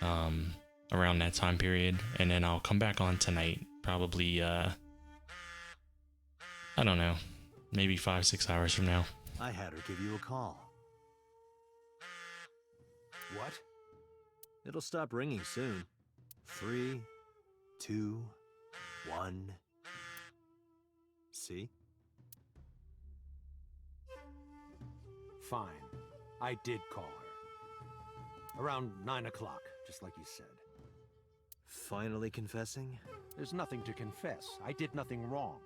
Around that time period, and then I'll come back on tonight, probably I don't know, maybe 5-6 hours from now. I had her give you a call. What? It'll stop ringing soon. 3, 2, 1. See? Fine. I did call her. Around 9 o'clock, just like you said. Finally confessing? There's nothing to confess. I did nothing wrong.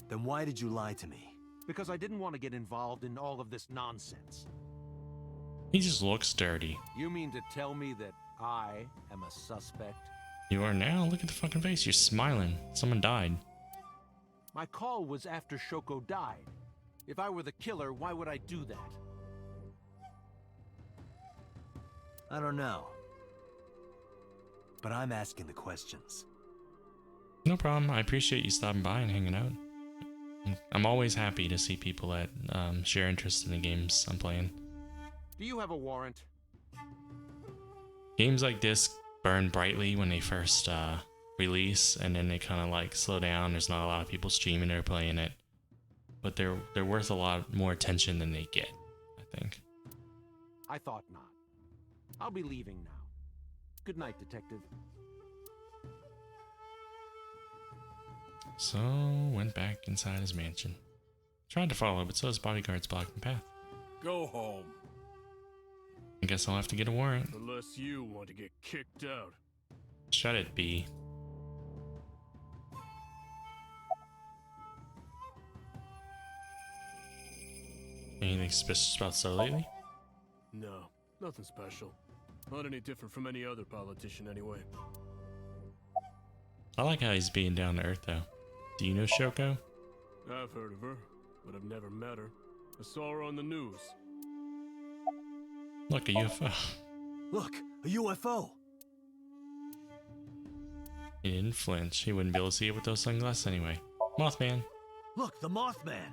Then why did you lie to me? Because I didn't want to get involved in all of this nonsense. He just looks dirty. You mean to tell me that I am a suspect? You are now? Look at the fucking face. You're smiling. Someone died. My call was after Shoko died. If I were the killer, why would I do that? I don't know. But I'm asking the questions. No problem. I appreciate you stopping by and hanging out. I'm always happy to see people that share interest in the games I'm playing. Do you have a warrant? Games like this burn brightly when they first release, and then they kind of like slow down. There's not a lot of people streaming or playing it, but they're worth a lot more attention than they get, I think. I thought not. I'll be leaving now. Good night, Detective. So, went back inside his mansion. Tried to follow, but so his bodyguards blocked the path. Go home. I guess I'll have to get a warrant. Unless you want to get kicked out. Shut it, B. Anything suspicious about so lately? No, nothing special. Not any different from any other politician anyway. I like how he's being down to earth, though. Do you know Shoko? I've heard of her, but I've never met her. I saw her on the news. Look, a UFO. Look, a UFO! He didn't flinch. He wouldn't be able to see it with those sunglasses anyway. Mothman. Look, the Mothman!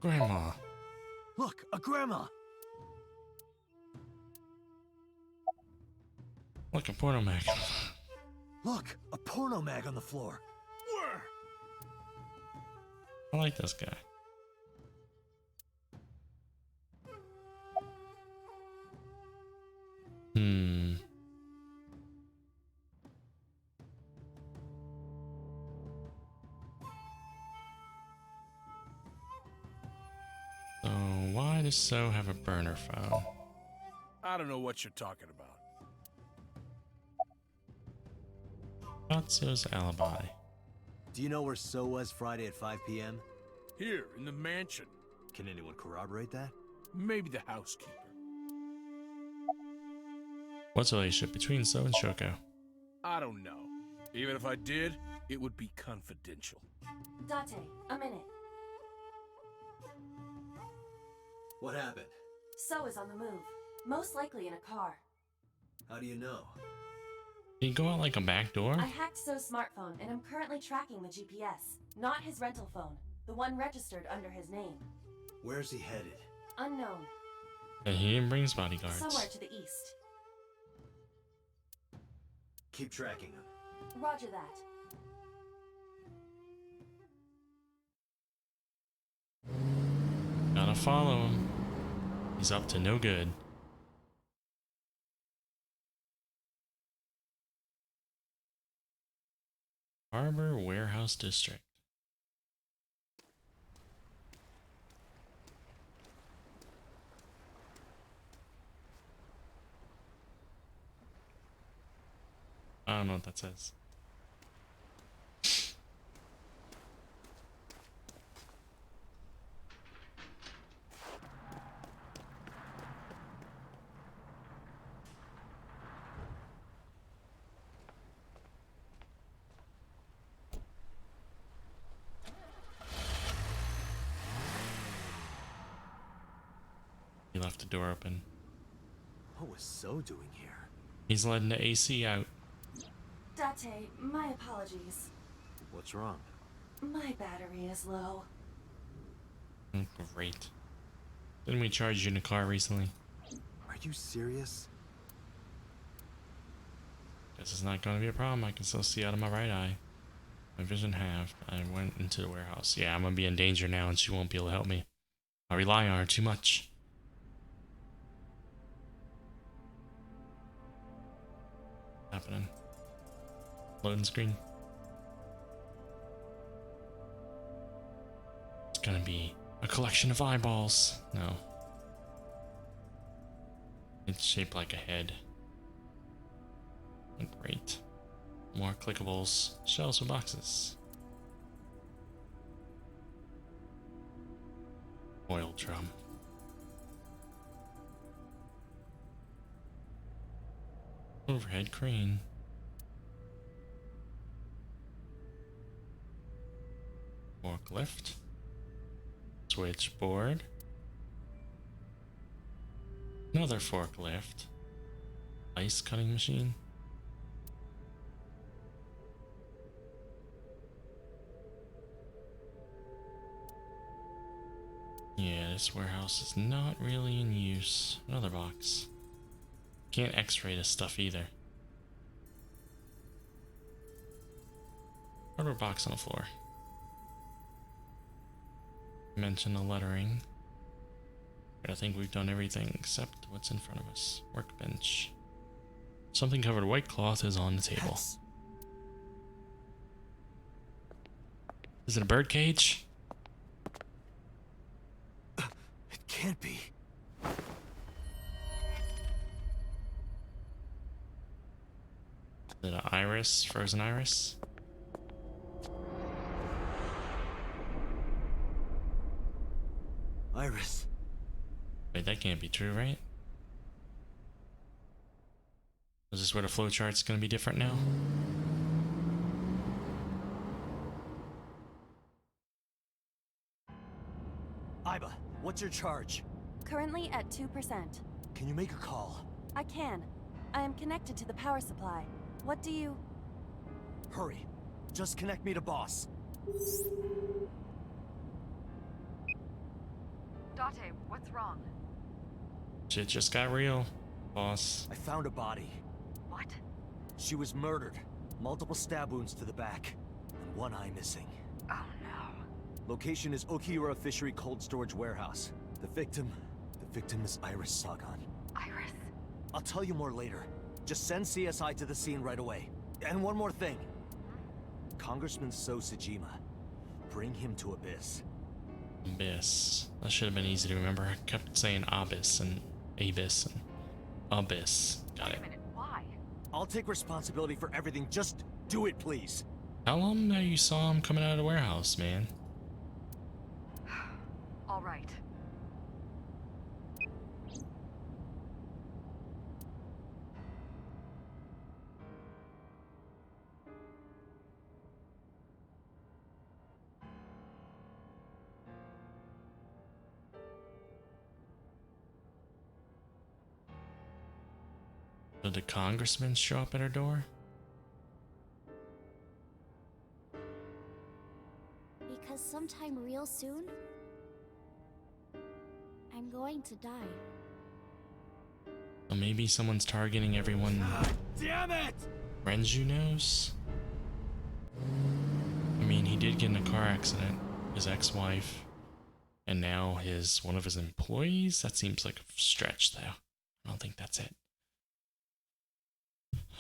Grandma. Look, a grandma! Look, a porno mag. Look, a porno mag on the floor. I like this guy. So, why does So have a burner phone? I don't know what you're talking about. So's alibi. Do you know where So was Friday at 5 p.m.? Here, in the mansion. Can anyone corroborate that? Maybe the housekeeper. What's the relationship between So and Shoko? I don't know. Even if I did, it would be confidential. Date, a minute. What happened? So is on the move. Most likely in a car. How do you know? Did he go out like a back door? I hacked So's smartphone and I'm currently tracking the GPS. Not his rental phone. The one registered under his name. Where's he headed? Unknown. And he didn't bring his bodyguards. Somewhere to the east. Keep tracking him. Roger that. Gotta follow him. He's up to no good. Harbor Warehouse District. I don't know what that says. He left the door open. What was So doing here? He's letting the AC out. Date, my apologies. What's wrong? My battery is low. Great. Didn't we charge you in a car recently? Are you serious? Guess it's not gonna be a problem. I can still see out of my right eye. My vision halved. I went into the warehouse. Yeah, I'm gonna be in danger now and she won't be able to help me. I rely on her too much. What's happening? Loading screen. It's gonna be a collection of eyeballs. No. It's shaped like a head. Oh, great. More clickables. Shelves with boxes. Oil drum. Overhead crane. Forklift. Switchboard. Another forklift. Ice cutting machine. Yeah, this warehouse is not really in use. Another box. Can't x-ray this stuff either. Rubber box on the floor. Mention the lettering. I think we've done everything except what's in front of us. Workbench. Something covered white cloth is on the table. Yes. Is it a bird cage? It can't be. Is it an iris? Frozen iris? Iris. Wait, that can't be true, right? Is this where the flowchart's gonna be different now? Iba, what's your charge? Currently at 2%. Can you make a call? I can. I am connected to the power supply. What do you... Hurry. Just connect me to boss. Date, what's wrong? Shit just got real, boss. I found a body. What? She was murdered. Multiple stab wounds to the back. And one eye missing. Oh no. Location is Okiura Fishery Cold Storage Warehouse. The victim is Iris Sagan. Iris? I'll tell you more later. Just send CSI to the scene right away. And one more thing. Congressman So Sejima. Bring him to Abyss. Abyss. That should have been easy to remember. I kept saying Abyss and Abyss and Abyss. Got it. Wait a minute, why? I'll take responsibility for everything. Just do it, please. Tell him that you saw him coming out of the warehouse, man. All right. Did the congressman show up at her door? Because sometime real soon, I'm going to die. Well, maybe someone's targeting everyone. God damn it! Renju knows? I mean, he did get in a car accident. His ex-wife. And now one of his employees? That seems like a stretch, though. I don't think that's it.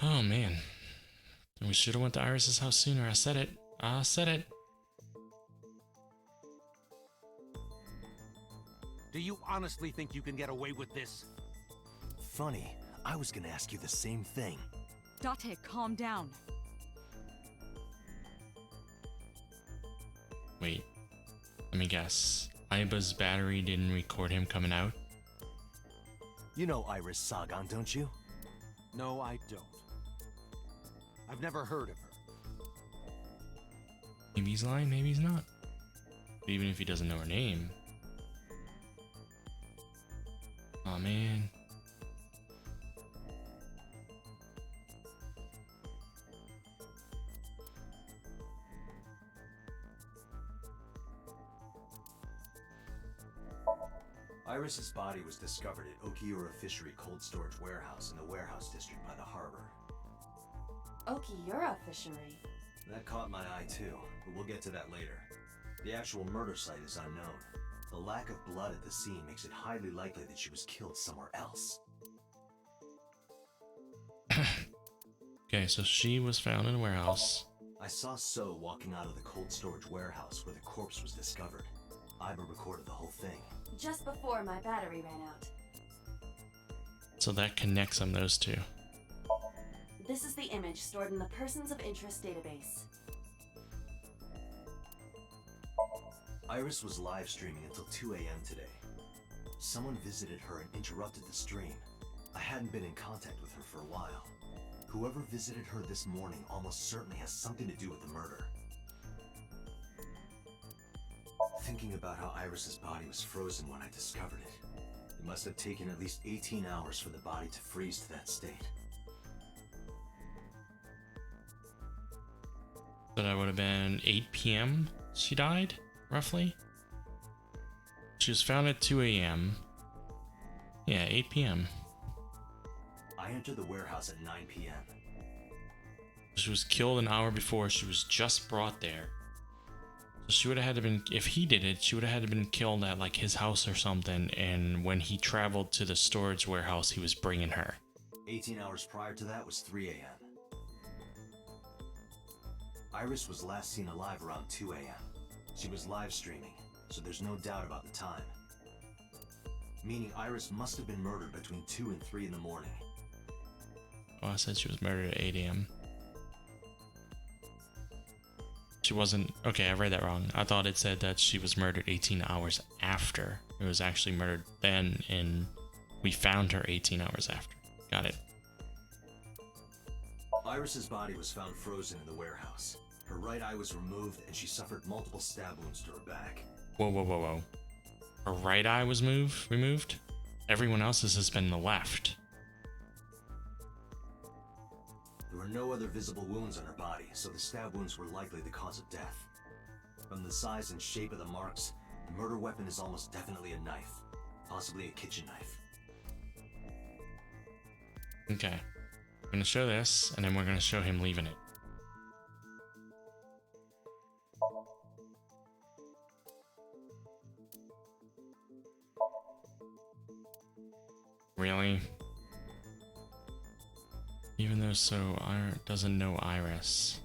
Oh, man. We should have went to Iris's house sooner. I said it. I said it. Do you honestly think you can get away with this? Funny, I was gonna ask you the same thing. Date, calm down. Wait. Let me guess. Aiba's battery didn't record him coming out? You know Iris Sagan, don't you? No, I don't. I've never heard of her. Maybe he's lying, maybe he's not. But even if he doesn't know her name. Aw, man. Iris's body was discovered at Okiura Fishery Cold Storage Warehouse in the warehouse district by the harbor. Okiura Fishery? That caught my eye too, but we'll get to that later. The actual murder site is unknown. The lack of blood at the scene makes it highly likely that she was killed somewhere else. Okay, so she was found in a warehouse. I saw So walking out of the cold storage warehouse where the corpse was discovered. Iba recorded the whole thing. Just before my battery ran out. So that connects them, those two. This is the image stored in the Persons of Interest database. Iris was live streaming until 2 a.m. today. Someone visited her and interrupted the stream. I hadn't been in contact with her for a while. Whoever visited her this morning almost certainly has something to do with the murder. Thinking about how Iris's body was frozen when I discovered it, it must have taken at least 18 hours for the body to freeze to that state. So that would have been 8 p.m. she died, roughly? She was found at 2 a.m. Yeah, 8 p.m. I entered the warehouse at 9 p.m. She was killed an hour before. She was just brought there. So she would have had to been, if he did it, she would have had to been killed at like his house or something. And when he traveled to the storage warehouse, he was bringing her. 18 hours prior to that was 3 a.m. Iris was last seen alive around 2 a.m. She was live streaming, so there's no doubt about the time. Meaning Iris must have been murdered between 2 and 3 in the morning. Oh, I said she was murdered at 8 a.m. She wasn't... Okay, I read that wrong. I thought it said that she was murdered 18 hours after. It was actually murdered then, and we found her 18 hours after. Got it. Iris's body was found frozen in the warehouse. Her right eye was removed, and she suffered multiple stab wounds to her back. Whoa, whoa, whoa, whoa. Her right eye was removed? Everyone else's has been the left. There were no other visible wounds on her body, so the stab wounds were likely the cause of death. From the size and shape of the marks, the murder weapon is almost definitely a knife. Possibly a kitchen knife. Okay. I'm gonna show this, and then we're gonna show him leaving it. Really? Even though So doesn't know Iris.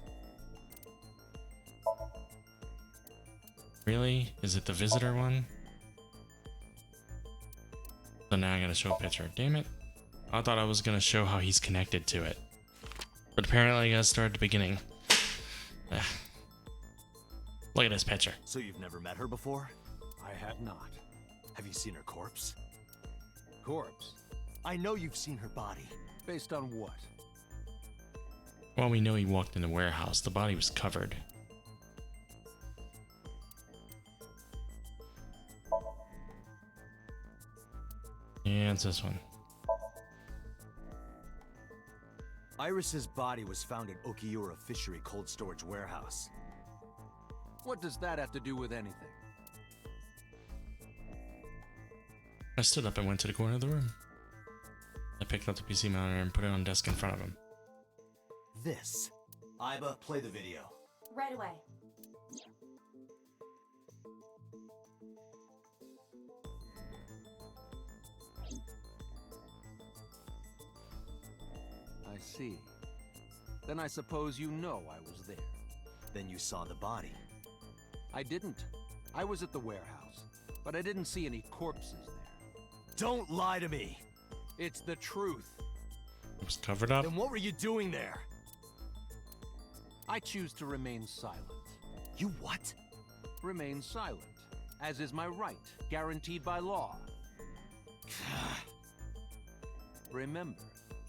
Really? Is it the visitor one? So now I gotta show a picture. Damn it. I thought I was gonna show how he's connected to it. But apparently I gotta start at the beginning. Ugh. Look at this picture. So you've never met her before? I have not. Have you seen her corpse? Corpse? I know you've seen her body. Based on what? Well, we know he walked in the warehouse. The body was covered. Yeah, it's this one. Iris's body was found at Okiura Fishery Cold Storage Warehouse. What does that have to do with anything? I stood up and went to the corner of the room. picked up the PC monitor and put it on the desk in front of him. This. Iba, play the video. Right away. I see. Then I suppose you know I was there. Then you saw the body. I didn't. I was at the warehouse, but I didn't see any corpses there. Don't lie to me! It's the truth. It was covered up? Then what were you doing there? I choose to remain silent. You what? Remain silent, as is my right, guaranteed by law. Remember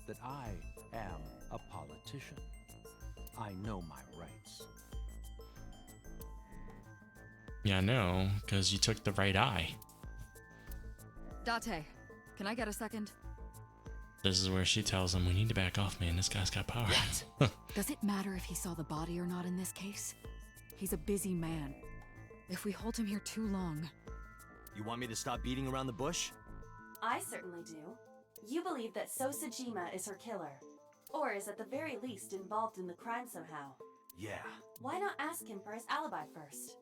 that I am a politician. I know my rights. Yeah, I know, because you took the right eye. Date, can I get a second? This is where she tells him, we need to back off, man. This guy's got power. What? Does it matter if he saw the body or not in this case? He's a busy man. If we hold him here too long... You want me to stop beating around the bush? I certainly do. You believe that Sosajima is her killer, or is at the very least involved in the crime somehow. Yeah. Why not ask him for his alibi first?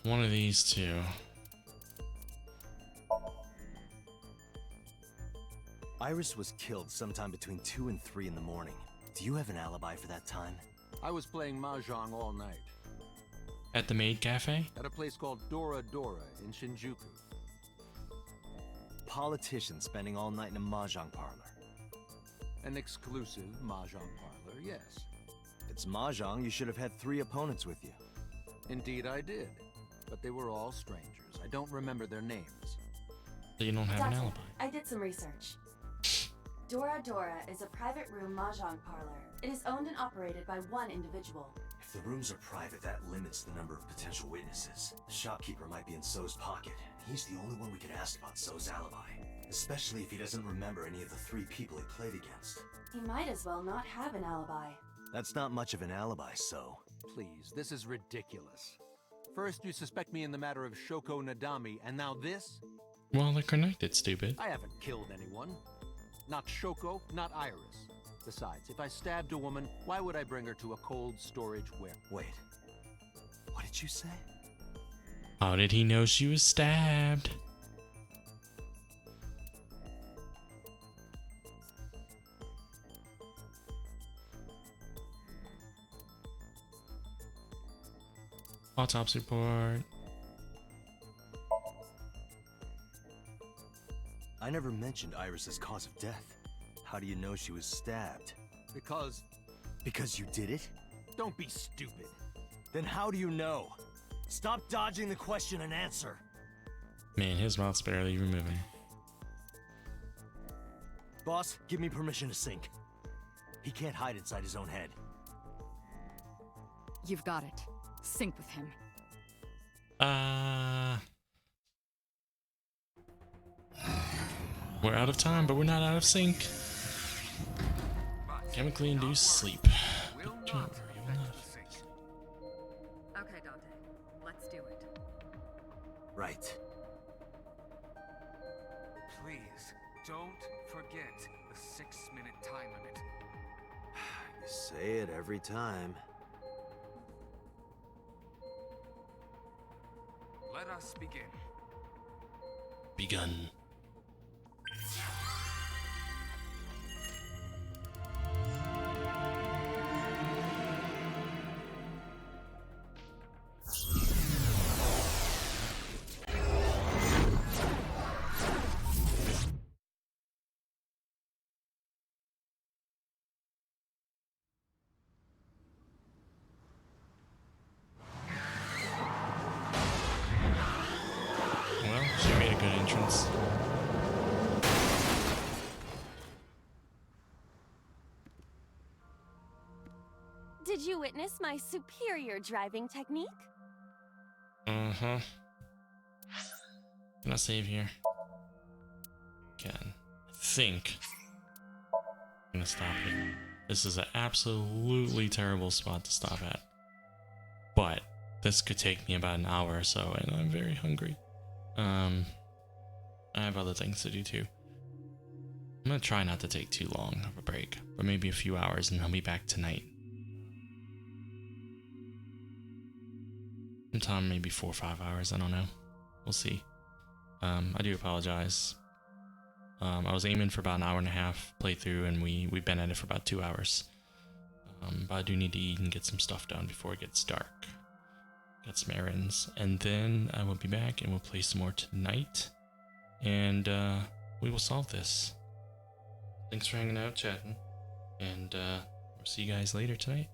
One of these two. Iris was killed sometime between 2 and 3 in the morning. Do you have an alibi for that time? I was playing Mahjong all night. At the Maid Cafe? At a place called Dora Dora in Shinjuku. Politician spending all night in a Mahjong parlor. An exclusive Mahjong parlor, yes. It's Mahjong, you should have had 3 opponents with you. Indeed I did. But they were all strangers. I don't remember their names. So you don't have an Date, alibi. I did some research. Dora Dora is a private room mahjong parlor. It is owned and operated by one individual. If the rooms are private, that limits the number of potential witnesses. The shopkeeper might be in So's pocket. He's the only one we can ask about So's alibi. Especially if he doesn't remember any of the 3 people he played against. He might as well not have an alibi. That's not much of an alibi, So. Please, this is ridiculous. First you suspect me in the matter of Shoko Nadami, and now this? Well, they're connected, stupid. I haven't killed anyone. Not Shoko, not Iris. Besides, if I stabbed a woman, why would I bring her to a cold storage where? Wait. What did you say? How did he know she was stabbed? Autopsy report. I never mentioned Iris's cause of death. How do you know she was stabbed? Because... Because you did it? Don't be stupid. Then how do you know? Stop dodging the question and answer. Man, his mouth's barely even moving. Boss, give me permission to sink. He can't hide inside his own head. You've got it. Sync with him. We're out of time, but we're not out of sync. Chemically induced sleep. Okay, Dante. Let's do it. Right. Please, don't forget the 6-minute time limit. You say it every time. Let us begin. Begun. Well, she made a good entrance. Did you witness my superior driving technique? Uh-huh. Can I save here? Can. I think I'm gonna stop here. This is an absolutely terrible spot to stop at. But this could take me about an hour or so, and I'm very hungry. I have other things to do too. I'm gonna try not to take too long of a break, but maybe a few hours, and I'll be back tonight. Sometime maybe 4 or 5 hours, I don't know. We'll see. I do apologize. I was aiming for about an hour and a half playthrough, and we've been at it for about 2 hours. But I do need to eat and get some stuff done before it gets dark. Got some errands, and then I will be back and we'll play some more tonight, and we will solve this. Thanks for hanging out, chatting, and we'll see you guys later tonight.